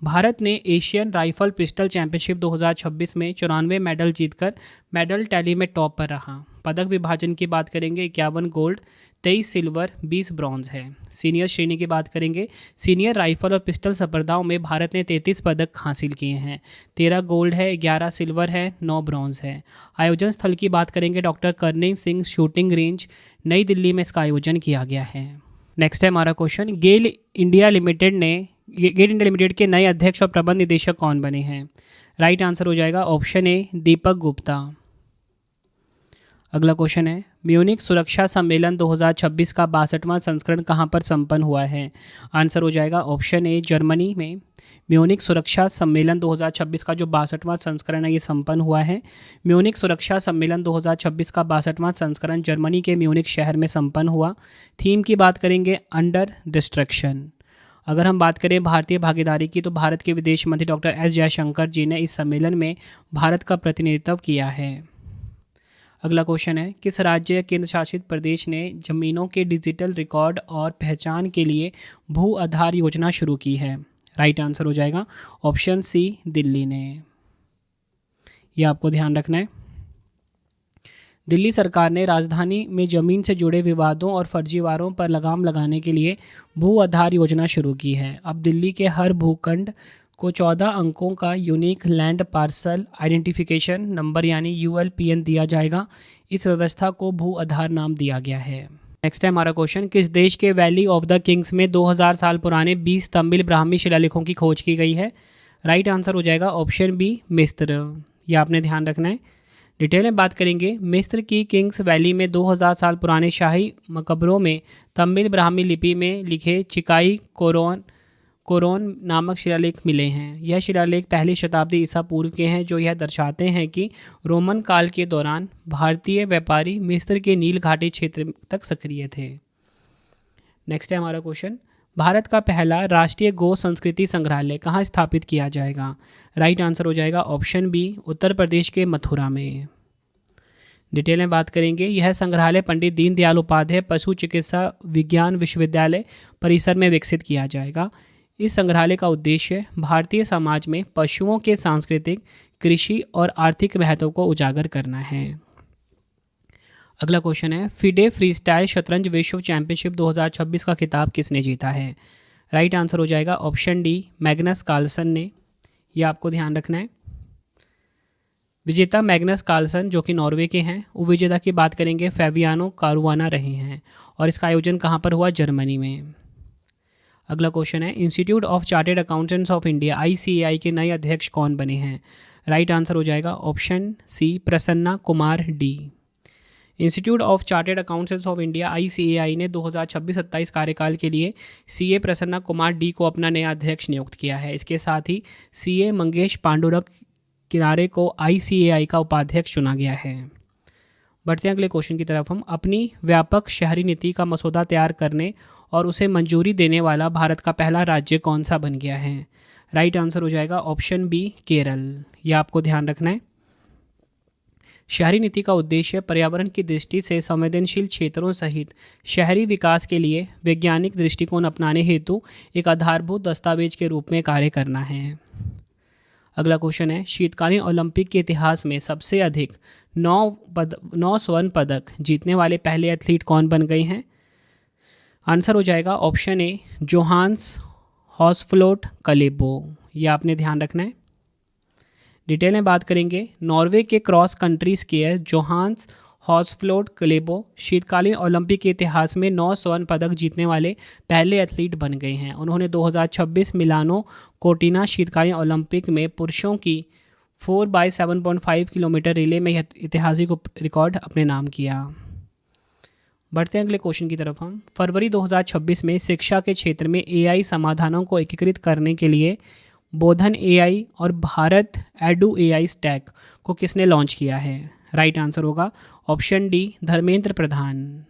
भारत ने एशियन राइफल पिस्टल चैंपियनशिप 2026 में 94 मेडल जीतकर मेडल टैली में टॉप पर रहा। पदक विभाजन की बात करेंगे, 51 गोल्ड, 23 सिल्वर, 20 ब्रॉन्ज है। सीनियर श्रेणी की बात करेंगे, सीनियर राइफल और पिस्टल स्पर्धाओं में भारत ने 33 पदक हासिल किए हैं। 13 गोल्ड है, 11 सिल्वर है, 9 ब्रॉन्ज है। आयोजन स्थल की बात करेंगे, doctor Karni Singh shooting range, नई दिल्ली में इसका आयोजन किया गया है। नेक्स्ट है हमारा क्वेश्चन, गेल इंडिया लिमिटेड के नए अध्यक्ष और प्रबंध निदेशक कौन बने हैं? राइट आंसर हो जाएगा ऑप्शन ए, दीपक गुप्ता। अगला क्वेश्चन है, म्यूनिख सुरक्षा सम्मेलन 2026 का 62वां संस्करण कहां पर संपन्न हुआ है? आंसर हो जाएगा ऑप्शन ए, जर्मनी में। म्यूनिख सुरक्षा सम्मेलन 2026 का जो 62वां संस्करण है ये संपन्न हुआ है। म्यूनिख सुरक्षा सम्मेलन 2026 का 62वां संस्करण जर्मनी के म्यूनिख शहर में संपन्न हुआ। थीम की बात करेंगे, अंडर डिस्ट्रक्शन। अगर हम बात करें भारतीय भागीदारी की, तो भारत के विदेश मंत्री डॉक्टर एस जयशंकर जी ने इस सम्मेलन में भारत का प्रतिनिधित्व किया है। अगला क्वेश्चन है, किस राज्य या केंद्र शासित प्रदेश ने जमीनों के डिजिटल रिकॉर्ड और पहचान के लिए भू आधार योजना शुरू की है? राइट आंसर हो जाएगा ऑप्शन सी, दिल्ली ने। यह आपको ध्यान रखना है। दिल्ली सरकार ने राजधानी में ज़मीन से जुड़े विवादों और फर्जीवाड़ों पर लगाम लगाने के लिए भू आधार योजना शुरू की है। अब दिल्ली के हर भूखंड को 14 अंकों का unique land parcel identification number यानी ULPN दिया जाएगा। इस व्यवस्था को भू आधार नाम दिया गया है। नेक्स्ट है हमारा क्वेश्चन, किस देश के वैली ऑफ द किंग्स में 2000 साल पुराने 20 तमिल ब्राह्मी शिलालेखों की खोज की गई है? राइट आंसर हो जाएगा ऑप्शन बी, मिस्र। यह आपने ध्यान रखना है। डिटेल में बात करेंगे, मिस्र की किंग्स वैली में 2000 साल पुराने शाही मकबरों में तमिल ब्राह्मी लिपि में लिखे चिकाई कोरोन नामक शिलालेख मिले हैं। यह शिलालेख पहली शताब्दी ईसा पूर्व के हैं, जो यह दर्शाते हैं कि रोमन काल के दौरान भारतीय व्यापारी मिस्र के नील घाटी क्षेत्र तक सक्रिय थे। नेक्स्ट है हमारा क्वेश्चन, भारत का पहला राष्ट्रीय गो संस्कृति संग्रहालय कहाँ स्थापित किया जाएगा? राइट आंसर हो जाएगा ऑप्शन बी, उत्तर प्रदेश के मथुरा में। डिटेल में बात करेंगे, यह संग्रहालय पंडित दीनदयाल उपाध्याय पशु चिकित्सा विज्ञान विश्वविद्यालय परिसर में विकसित किया जाएगा। इस संग्रहालय का उद्देश्य भारतीय समाज में पशुओं के सांस्कृतिक, कृषि और आर्थिक महत्व को उजागर करना है। अगला क्वेश्चन है, फिडे फ्रीस्टाइल शतरंज विश्व चैंपियनशिप 2026 का खिताब किसने जीता है? राइट आंसर हो जाएगा ऑप्शन डी, मैग्नस कार्लसन ने। यह आपको ध्यान रखना है। विजेता मैग्नस कार्लसन जो कि नॉर्वे के हैं। उपविजेता की बात करेंगे, फैबियानो कारुआना रहे हैं और इसका आयोजन कहाँ पर हुआ? जर्मनी में। अगला क्वेश्चन है, institute of chartered accountants of India ICAI के नए अध्यक्ष कौन बने हैं? राइट आंसर हो जाएगा option C, Prasanna Kumar D. Institute of chartered accountants of India ICAI ने 2026-27 कार्यकाल के लिए CA प्रसन्ना कुमार डी को अपना नया अध्यक्ष नियुक्त किया है। इसके साथ ही CA मंगेश पांडुरंग किनारे को ICAI का उपाध्यक्ष चुना गया है। बढ़ते हैं अगले क्वेश्चन की तरफ। हम अपनी व्यापक शहरी नीति का मसौदा तैयार करने और उसे मंजूरी देने वाला भारत का पहला राज्य कौन सा बन गया है? राइट आंसर हो जाएगा ऑप्शन बी, केरल। यह आपको ध्यान रखना है। शहरी नीति का उद्देश्य पर्यावरण की दृष्टि से संवेदनशील क्षेत्रों सहित शहरी विकास के लिए वैज्ञानिक दृष्टिकोण अपनाने हेतु एक आधारभूत दस्तावेज के रूप में कार्य करना है। अगला क्वेश्चन है, शीतकालीन ओलंपिक के इतिहास में सबसे अधिक 9 स्वर्ण पदक जीतने वाले पहले एथलीट कौन बन गए हैं? आंसर हो जाएगा ऑप्शन ए, जोहान्स हॉसफ्लोट कलेबो। यह आपने ध्यान रखना है। डिटेल में बात करेंगे, नॉर्वे के क्रॉस कंट्री स्कीयर जोहान्स हॉर्सफ्लोड क्लेबो शीतकालीन ओलंपिक के इतिहास में 9 स्वर्ण पदक जीतने वाले पहले एथलीट बन गए हैं। उन्होंने 2026 मिलानो कोर्टिना शीतकालीन ओलंपिक में पुरुषों की 4x7.5 किलोमीटर रिले में ऐतिहासिक रिकॉर्ड अपने नाम किया। बढ़ते हैं अगले क्वेश्चन की तरफ हम। फरवरी 2026 में शिक्षा के क्षेत्र में एआई समाधानों को एकीकृत करने के लिए बोधन एआई और भारत एडू एआई स्टैक को किसने लॉन्च किया है? राइट आंसर होगा ऑप्शन डी, धर्मेंद्र प्रधान।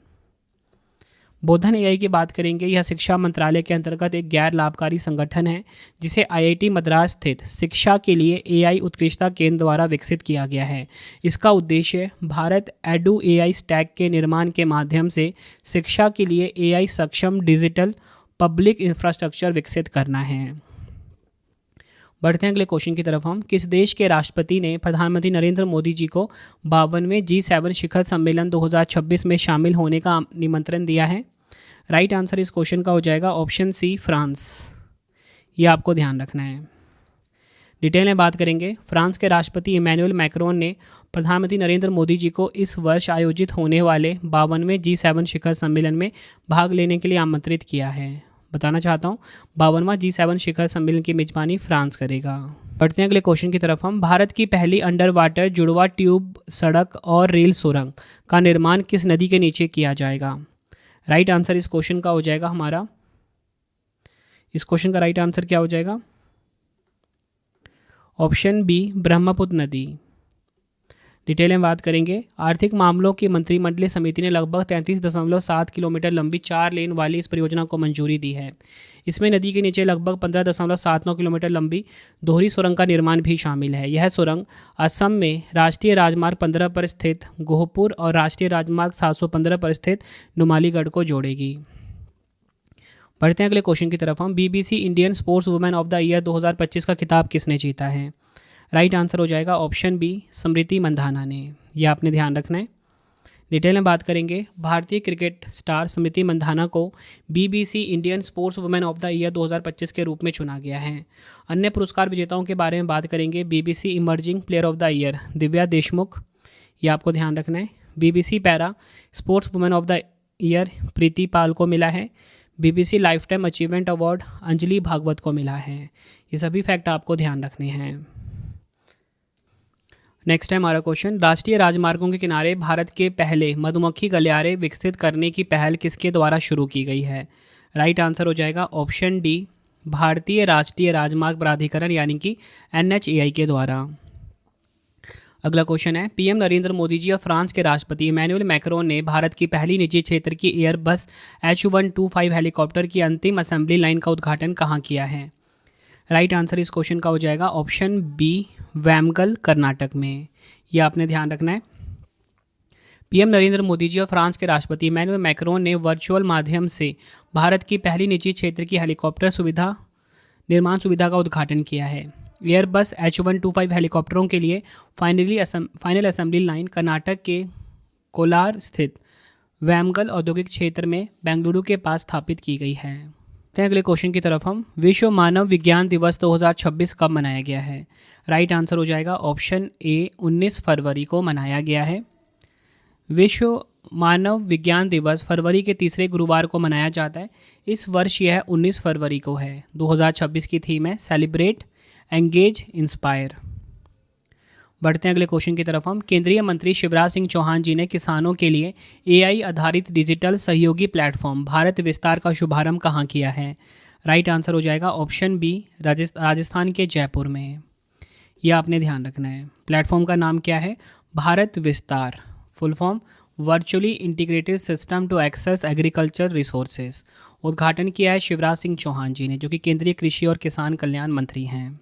बोधन एआई की बात करेंगे, यह शिक्षा मंत्रालय के अंतर्गत एक गैर लाभकारी संगठन है जिसे आईआईटी मद्रास स्थित शिक्षा के लिए एआई उत्कृष्टता केंद्र द्वारा विकसित किया गया है। इसका उद्देश्य भारत एडू एआई स्टैक के निर्माण के माध्यम से शिक्षा के लिए एआई सक्षम डिजिटल पब्लिक इंफ्रास्ट्रक्चर विकसित करना है। बढ़ते हैं अगले क्वेश्चन की तरफ हम। किस देश के राष्ट्रपति ने प्रधानमंत्री नरेंद्र मोदी जी को 52वें G7 शिखर सम्मेलन 2026 में शामिल होने का निमंत्रण दिया है? राइट आंसर इस क्वेश्चन का हो जाएगा ऑप्शन सी, फ्रांस। ये आपको ध्यान रखना है। डिटेल में बात करेंगे, फ्रांस के राष्ट्रपति इमैनुअल मैक्रोन ने प्रधानमंत्री नरेंद्र मोदी जी को इस वर्ष आयोजित होने वाले 52वें G7 शिखर सम्मेलन में भाग लेने के लिए आमंत्रित किया है। बताना चाहता हूँ 52वां G7 शिखर सम्मेलन की मेजबानी फ्रांस करेगा। बढ़ते हैं अगले क्वेश्चन की तरफ हम। भारत की पहली अंडर वाटर जुड़वा ट्यूब सड़क और रेल सुरंग का निर्माण किस नदी के नीचे किया जाएगा? राइट आंसर इस क्वेश्चन का हो जाएगा हमारा, इस क्वेश्चन का राइट आंसर क्या हो जाएगा? ऑप्शन बी, ब्रह्मपुत्र नदी। डिटेल में बात करेंगे, आर्थिक मामलों की मंत्रिमंडलीय समिति ने लगभग 33.7 किलोमीटर लंबी 4 लेन वाली इस परियोजना को मंजूरी दी है। इसमें नदी के नीचे लगभग 15.79 किलोमीटर लंबी दोहरी सुरंग का निर्माण भी शामिल है। यह सुरंग असम में राष्ट्रीय राजमार्ग 15 पर स्थित गोहपुर और राष्ट्रीय राजमार्ग 715 पर स्थित नुमालीगढ़ को जोड़ेगी। बढ़ते हैं अगले क्वेश्चन की तरफ हम। BBC Indian sports women of the year 2025 का खिताब किसने जीता है? राइट आंसर हो जाएगा ऑप्शन बी, स्मृति मंधाना ने। यह आपने ध्यान रखना है। डिटेल में बात करेंगे, भारतीय क्रिकेट स्टार स्मृति मंधाना को BBC Indian sports women of the year 2025 के रूप में चुना गया है। अन्य पुरस्कार विजेताओं के बारे में बात करेंगे, BBC emerging player of the year Divya Deshmukh, ये आपको ध्यान रखना है। BBC para sports women of the year Preeti Pal को मिला है। BBC lifetime achievement award Anjali Bhagwat को मिला है। ये सभी फैक्ट आपको ध्यान रखने हैं। नेक्स्ट है हमारा क्वेश्चन, राष्ट्रीय राजमार्गों के किनारे भारत के पहले मधुमक्खी गलियारे विकसित करने की पहल किसके द्वारा शुरू की गई है? राइट आंसर हो जाएगा ऑप्शन डी, भारतीय राष्ट्रीय राजमार्ग प्राधिकरण यानी कि NHAI के द्वारा। अगला क्वेश्चन है, PM नरेंद्र मोदी जी और फ्रांस के राष्ट्रपति इमैनुअल मैक्रोन ने भारत की पहली निजी क्षेत्र की एयरबस H125 हेलीकॉप्टर की अंतिम असेंबली लाइन का उद्घाटन कहाँ किया है? राइट आंसर इस क्वेश्चन का हो जाएगा ऑप्शन बी, वैमगल, कर्नाटक में। यह आपने ध्यान रखना है। PM नरेंद्र मोदी जी और फ्रांस के राष्ट्रपति इमैनुअल मैक्रोन ने वर्चुअल माध्यम से भारत की पहली निजी क्षेत्र की हेलीकॉप्टर निर्माण सुविधा का उद्घाटन किया है। एयरबस H125 हेलीकॉप्टरों के लिए फाइनल असेंबली लाइन कर्नाटक के कोलार स्थित वैमगल औद्योगिक क्षेत्र में बेंगलुरु के पास स्थापित की गई है। अगले क्वेश्चन की तरफ हम। विश्व मानव विज्ञान दिवस 2026 कब मनाया गया है? राइट आंसर हो जाएगा ऑप्शन ए, 19 फरवरी को मनाया गया है। विश्व मानव विज्ञान दिवस फरवरी के तीसरे गुरुवार को मनाया जाता है। इस वर्ष यह 19 फरवरी को है। 2026 की थीम है सेलिब्रेट, एंगेज, इंस्पायर। बढ़ते हैं अगले क्वेश्चन की तरफ हम। केंद्रीय मंत्री शिवराज सिंह चौहान जी ने किसानों के लिए AI आधारित डिजिटल सहयोगी प्लेटफॉर्म भारत विस्तार का शुभारंभ कहाँ किया है? राइट आंसर हो जाएगा ऑप्शन बी, राजस्थान के जयपुर में। यह आपने ध्यान रखना है। प्लेटफॉर्म का नाम क्या है? Bharat Vistaar, full form virtually integrated system to access agriculture resources. उद्घाटन किया है शिवराज सिंह चौहान जी ने, जो कि केंद्रीय कृषि और किसान कल्याण मंत्री हैं।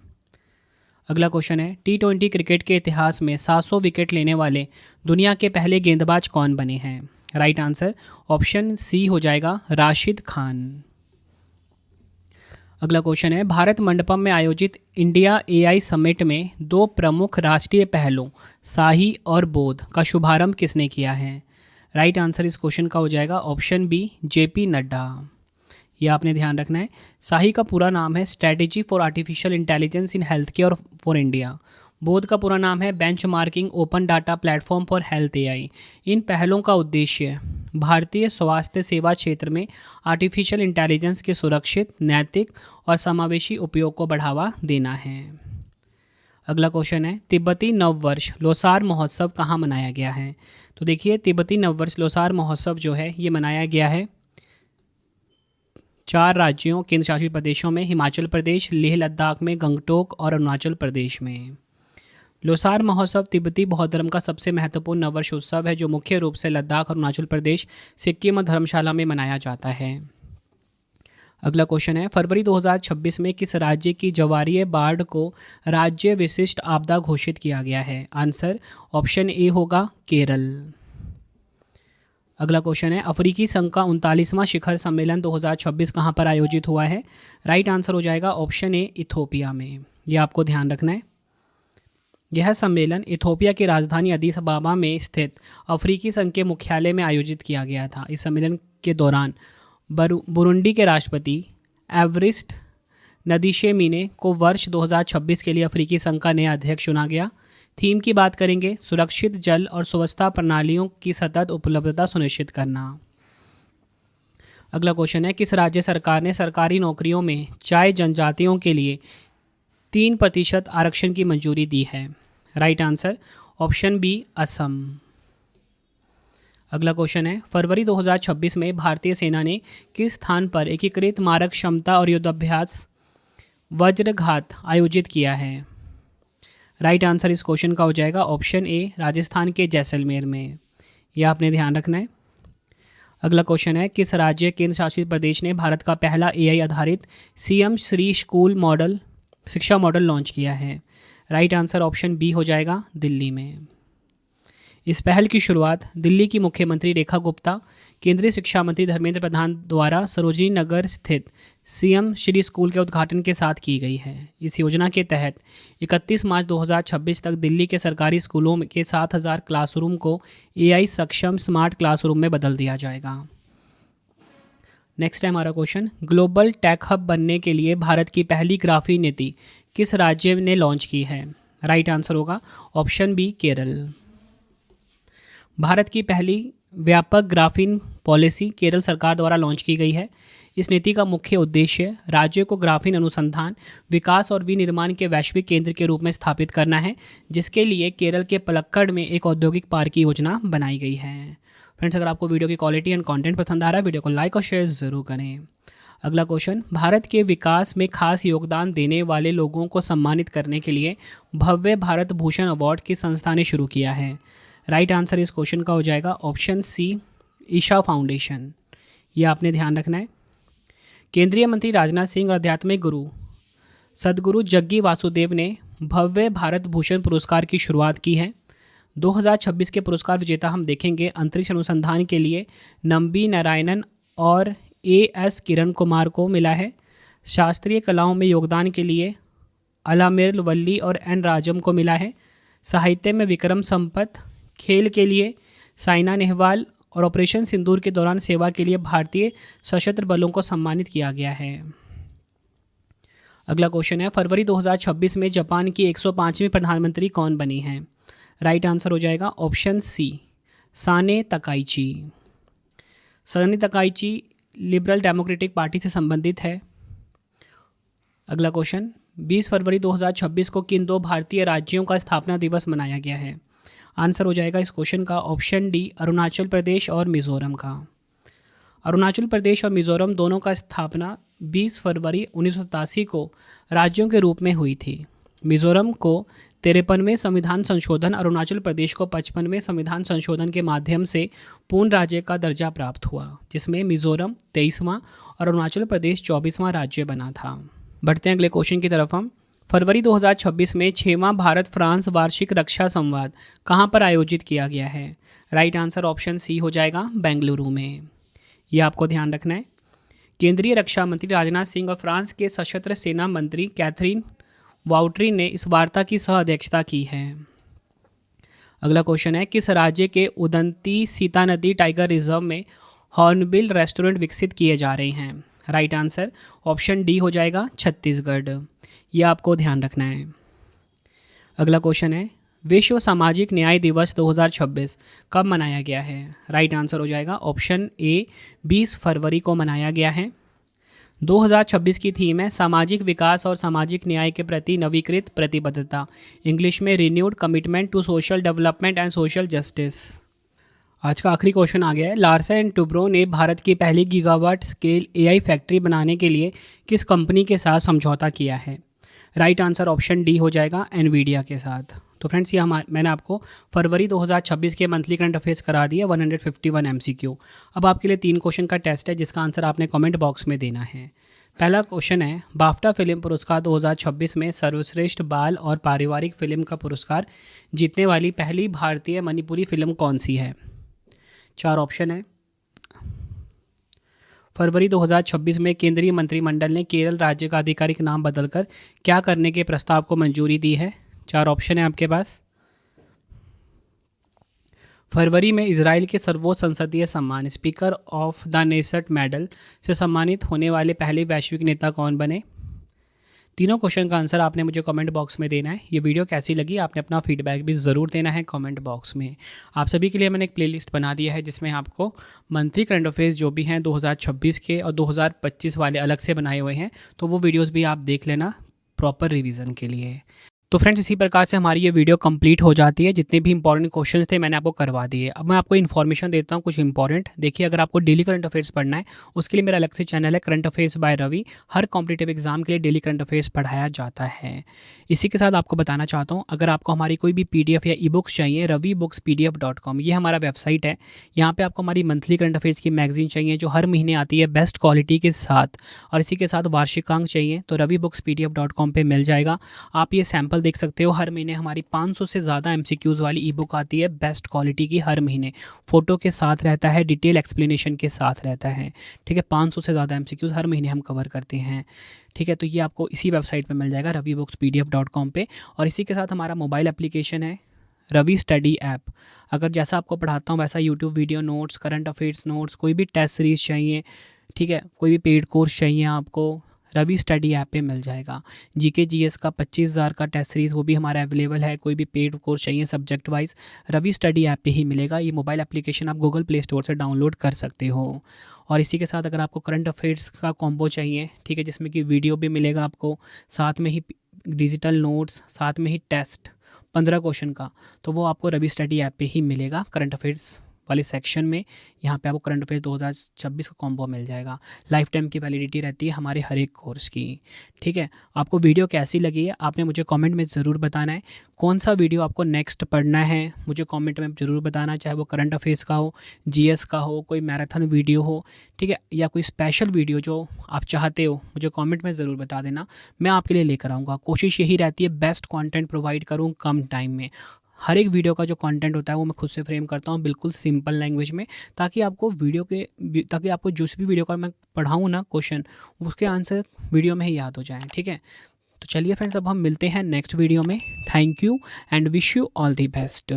अगला क्वेश्चन है, T20 क्रिकेट के इतिहास में 700 विकेट लेने वाले दुनिया के पहले गेंदबाज कौन बने हैं? राइट आंसर ऑप्शन सी हो जाएगा, राशिद खान। अगला क्वेश्चन है, भारत मंडपम में आयोजित इंडिया AI समिट में 2 प्रमुख राष्ट्रीय पहलों शाही और बोध का शुभारंभ किसने किया है? राइट आंसर इस क्वेश्चन का हो जाएगा ऑप्शन बी, JP नड्डा। यह आपने ध्यान रखना है। शाही का पूरा नाम है strategy for artificial intelligence in health care for India. Bodh का पूरा नाम है benchmarking open data platform for health AI. इन पहलों का उद्देश्य भारतीय स्वास्थ्य सेवा क्षेत्र में आर्टिफिशियल इंटेलिजेंस के सुरक्षित, नैतिक और समावेशी उपयोग को बढ़ावा देना है। अगला क्वेश्चन है, तिब्बती नववर्ष लोसार महोत्सव कहाँ मनाया गया है? तो देखिए, तिब्बती नववर्ष लोसार महोत्सव जो है ये मनाया गया है 4 राज्यों केंद्र शासित प्रदेशों में, हिमाचल प्रदेश, लेह लद्दाख में, गंगटोक और अरुणाचल प्रदेश में। लोसार महोत्सव तिब्बती बौद्ध धर्म का सबसे महत्वपूर्ण नववर्ष उत्सव है जो मुख्य रूप से लद्दाख, अरुणाचल प्रदेश, सिक्किम और धर्मशाला में मनाया जाता है। अगला क्वेश्चन है, फरवरी 2026 में किस राज्य की जवारीय बाढ़ को राज्य विशिष्ट आपदा घोषित किया गया है? आंसर ऑप्शन ए होगा केरल। अगला क्वेश्चन है, अफ्रीकी संघ का 39वां शिखर सम्मेलन 2026 कहाँ पर आयोजित हुआ है? राइट आंसर हो जाएगा ऑप्शन ए इथोपिया में। यह आपको ध्यान रखना है। यह सम्मेलन इथोपिया की राजधानी अदीस अबाबा में स्थित अफ्रीकी संघ के मुख्यालय में आयोजित किया गया था। इस सम्मेलन के दौरान बुरुंडी के राष्ट्रपति एवरिस्ट नदीशेमिने को वर्ष 2026 के लिए अफ्रीकी संघ का नया अध्यक्ष चुना गया। थीम की बात करेंगे, सुरक्षित जल और स्वच्छता प्रणालियों की सतत उपलब्धता सुनिश्चित करना। अगला क्वेश्चन है, किस राज्य सरकार ने सरकारी नौकरियों में चाय जनजातियों के लिए 3% आरक्षण की मंजूरी दी है? Right answer option B Assam. अगला क्वेश्चन है, फरवरी 2026 में भारतीय सेना ने किस स्थान पर एकीकृत मारक क्षमता और युद्धाभ्यास वज्रघात आयोजित किया है? राइट आंसर इस क्वेश्चन का हो जाएगा ऑप्शन ए राजस्थान के जैसलमेर में। यह आपने ध्यान रखना है। अगला क्वेश्चन है, किस राज्य केंद्र शासित प्रदेश ने भारत का पहला एआई आधारित सीएम श्री स्कूल मॉडल शिक्षा मॉडल लॉन्च किया है? राइट आंसर ऑप्शन बी हो जाएगा दिल्ली में। इस पहल की शुरुआत दिल्ली की मुख्यमंत्री रेखा गुप्ता, केंद्रीय शिक्षा मंत्री धर्मेंद्र प्रधान द्वारा सरोजिनी नगर स्थित सीएम श्री स्कूल के उद्घाटन के साथ की गई है। इस योजना के तहत 31 मार्च 2026 तक दिल्ली के सरकारी स्कूलों के 7000 क्लासरूम को एआई सक्षम स्मार्ट क्लासरूम में बदल दिया जाएगा। नेक्स्ट है हमारा क्वेश्चन, ग्लोबल टेक हब बनने के लिए भारत की पहली ग्राफीन नीति किस राज्य ने लॉन्च की है? राइट आंसर होगा ऑप्शन बी केरल। भारत की पहली व्यापक ग्राफीन पॉलिसी केरल सरकार द्वारा लॉन्च की गई है। इस नीति का मुख्य उद्देश्य राज्य को ग्राफीन अनुसंधान, विकास और विनिर्माण के वैश्विक केंद्र के रूप में स्थापित करना है, जिसके लिए केरल के पलक्कड़ में एक औद्योगिक पार्क की योजना बनाई गई है। फ्रेंड्स, अगर आपको वीडियो की क्वालिटी एंड कंटेंट पसंद आ रहा है, वीडियो को लाइक और शेयर ज़रूर करें। अगला क्वेश्चन, भारत के विकास में खास योगदान देने वाले लोगों को सम्मानित करने के लिए भव्य भारत भूषण अवार्ड किस संस्था ने शुरू किया है? राइट आंसर इस क्वेश्चन का हो जाएगा ऑप्शन सी ईशा फाउंडेशन। ये आपने ध्यान रखना है। केंद्रीय मंत्री राजनाथ सिंह और आध्यात्मिक गुरु सदगुरु जग्गी वासुदेव ने भव्य भारत भूषण पुरस्कार की शुरुआत की है। 2026 के पुरस्कार विजेता हम देखेंगे अंतरिक्ष अनुसंधान के लिए नंबी नारायणन और एएस किरण कुमार को मिला है। शास्त्रीय कलाओं में योगदान के लिए अलामिर वल्ली और एन राजम को मिला है। साहित्य में विक्रम संपत, खेल के लिए साइना नेहवाल और ऑपरेशन सिंदूर के दौरान सेवा के लिए भारतीय सशस्त्र बलों को सम्मानित किया गया है। अगला क्वेश्चन है, फरवरी 2026 में जापान की 105वीं प्रधानमंत्री कौन बनी है? राइट आंसर हो जाएगा option C Sanae Takaichi. Sanae Takaichi liberal democratic party से संबंधित है। अगला क्वेश्चन, 20 फरवरी 2026 को किन 2 भारतीय राज्यों का स्थापना दिवस मनाया गया है? आंसर हो जाएगा इस क्वेश्चन का ऑप्शन डी अरुणाचल प्रदेश और मिजोरम का। अरुणाचल प्रदेश और मिजोरम दोनों का स्थापना 20 फरवरी 1987 को राज्यों के रूप में हुई थी। मिजोरम को 53वें संविधान संशोधन, अरुणाचल प्रदेश को 55वें संविधान संशोधन के माध्यम से पूर्ण राज्य का दर्जा प्राप्त हुआ, जिसमें मिजोरम 23वां और अरुणाचल प्रदेश 24वां राज्य बना था। बढ़ते हैं अगले क्वेश्चन की तरफ हम। फरवरी 2026 में 6वां भारत फ्रांस वार्षिक रक्षा संवाद कहाँ पर आयोजित किया गया है? राइट आंसर ऑप्शन सी हो जाएगा बेंगलुरु में। यह आपको ध्यान रखना है। केंद्रीय रक्षा मंत्री राजनाथ सिंह और फ्रांस के सशस्त्र सेना मंत्री कैथरीन वाउट्री ने इस वार्ता की सह अध्यक्षता की है। अगला क्वेश्चन है, किस राज्य के उदंती सीता नदी टाइगर रिजर्व में हॉर्नबिल रेस्टोरेंट विकसित किए जा रहे हैं? राइट आंसर ऑप्शन डी हो जाएगा छत्तीसगढ़। यह आपको ध्यान रखना है। अगला क्वेश्चन है, विश्व सामाजिक न्याय दिवस 2026 कब मनाया गया है? राइट आंसर हो जाएगा ऑप्शन ए 20 फरवरी को मनाया गया है। 2026 की थीम है सामाजिक विकास और सामाजिक न्याय के प्रति नवीकृत प्रतिबद्धता, इंग्लिश में renewed commitment to social development and social justice. आज का आखिरी क्वेश्चन आ गया है, लार्सन एंड टुब्रो ने भारत की पहली गीगावाट स्केल एआई फैक्ट्री बनाने के लिए किस कंपनी के साथ समझौता किया है? राइट आंसर ऑप्शन डी हो जाएगा एनवीडिया के साथ। तो फ्रेंड्स ये मैंने आपको फरवरी 2026 के मंथली करंट अफेयर्स करा दिए 151 MCQ। अब आपके लिए 3 क्वेश्चन का टेस्ट है जिसका आंसर आपने कमेंट बॉक्स में देना है। पहला क्वेश्चन है, बाफ्टा फिल्म पुरस्कार 2026 में सर्वश्रेष्ठ बाल और पारिवारिक फिल्म का पुरस्कार जीतने वाली पहली भारतीय मणिपुरी फिल्म कौन सी है? 4 ऑप्शन है। फरवरी 2026 में केंद्रीय मंत्रिमंडल ने केरल राज्य का आधिकारिक नाम बदलकर क्या करने के प्रस्ताव को मंजूरी दी है? 4 ऑप्शन है आपके पास। फरवरी में इजराइल के सर्वोच्च संसदीय सम्मान speaker of the Knesset medal से सम्मानित होने वाले पहले वैश्विक नेता कौन बने? तीनों क्वेश्चन का आंसर आपने मुझे कमेंट बॉक्स में देना है। ये वीडियो कैसी लगी आपने अपना फीडबैक भी ज़रूर देना है कमेंट बॉक्स में। आप सभी के लिए मैंने एक प्लेलिस्ट बना दिया है जिसमें आपको मंथली करंट अफेयर्स जो भी हैं 2026 के और 2025 वाले अलग से बनाए हुए हैं, तो वो वीडियोज़ भी आप देख लेना प्रॉपर रिवीजन के लिए। तो फ्रेंड्स इसी प्रकार से हमारी ये वीडियो कंप्लीट हो जाती है। जितने भी इंपॉर्टेंट क्वेश्चन थे मैंने आपको करवा दिए। अब मैं आपको इन्फॉर्मेशन देता हूँ कुछ इंपॉर्टेंट। देखिए, अगर आपको डेली करंट अफेयर्स पढ़ना है उसके लिए मेरा अलग से चैनल है करंट अफेयर्स बाय रवि। हर कॉम्पिटिटिव एग्जाम के लिए डेली करंट अफेयर्स पढ़ाया जाता है। इसी के साथ आपको बताना चाहता हूँ, अगर आपको हमारी कोई भी PDF या ई बुक्स चाहिए, ravibooks.pdf.com ये हमारा वेबसाइट है। यहाँ पर आपको हमारी मंथली करंट अफेयर्स की मैगजीन चाहिए जो हर महीने आती है बेस्ट क्वालिटी के साथ, और इसी के साथ वार्षिकांक चाहिए तो ravibooks.pdf.com पर मिल जाएगा। आप ये सैम्पल देख सकते हो। हर महीने हमारी 500 से ज़्यादा MCQs वाली ई बुक आती है बेस्ट क्वालिटी की, हर महीने फ़ोटो के साथ रहता है, डिटेल एक्सप्लेनेशन के साथ रहता है। ठीक है, 500 से ज़्यादा MCQs हर महीने हम कवर करते हैं। ठीक है, तो ये आपको इसी वेबसाइट पे मिल जाएगा ravibooks.pdf.com पे। और इसी के साथ हमारा मोबाइल एप्लीकेशन है रवि स्टडी ऐप। अगर जैसा आपको पढ़ाता हूँ वैसा YouTube video notes, current affairs notes, कोई भी टेस्ट सीरीज़ चाहिए, ठीक है, कोई भी पेड कोर्स चाहिए आपको, रवि स्टडी ऐप पे मिल जाएगा। GK GS का 25,000 का टेस्ट सीरीज़ वो भी हमारा अवेलेबल है। कोई भी पेड कोर्स चाहिए subject wise Ravi study app पे ही मिलेगा। ये मोबाइल एप्लीकेशन आप गूगल प्ले स्टोर से डाउनलोड कर सकते हो। और इसी के साथ अगर आपको करंट अफेयर्स का कॉम्बो चाहिए, ठीक है, जिसमें कि वीडियो भी मिलेगा आपको, साथ में ही डिजिटल नोट्स, साथ में ही टेस्ट 15 क्वेश्चन का, तो वो आपको रवि स्टडी ऐप पे ही मिलेगा। करंट अफेयर्स वाले सेक्शन में यहाँ पे आपको करंट अफेयर्स 2026 का कॉम्बो मिल जाएगा। लाइफ टाइम की वैलिडिटी रहती है हमारे हर एक कोर्स की। ठीक है, आपको वीडियो कैसी लगी है आपने मुझे कमेंट में ज़रूर बताना है। कौन सा वीडियो आपको नेक्स्ट पढ़ना है मुझे कमेंट में ज़रूर बताना, चाहे वो करंट अफेयर्स का हो, GS का हो, कोई मैराथन वीडियो हो, ठीक है, या कोई स्पेशल वीडियो जो आप चाहते हो मुझे कमेंट में ज़रूर बता देना। मैं आपके लिए लेकर आऊँगा। कोशिश यही रहती है बेस्ट कंटेंट प्रोवाइड करूँ कम टाइम में। हर एक वीडियो का जो कंटेंट होता है वो मैं खुद से फ्रेम करता हूँ बिल्कुल सिंपल लैंग्वेज में, ताकि आपको जिस भी वीडियो का मैं पढ़ाऊँ ना क्वेश्चन, उसके आंसर वीडियो में ही याद हो जाएं। ठीक है, तो चलिए फ्रेंड्स अब हम मिलते हैं नेक्स्ट वीडियो में। Thank you and wish you all the best.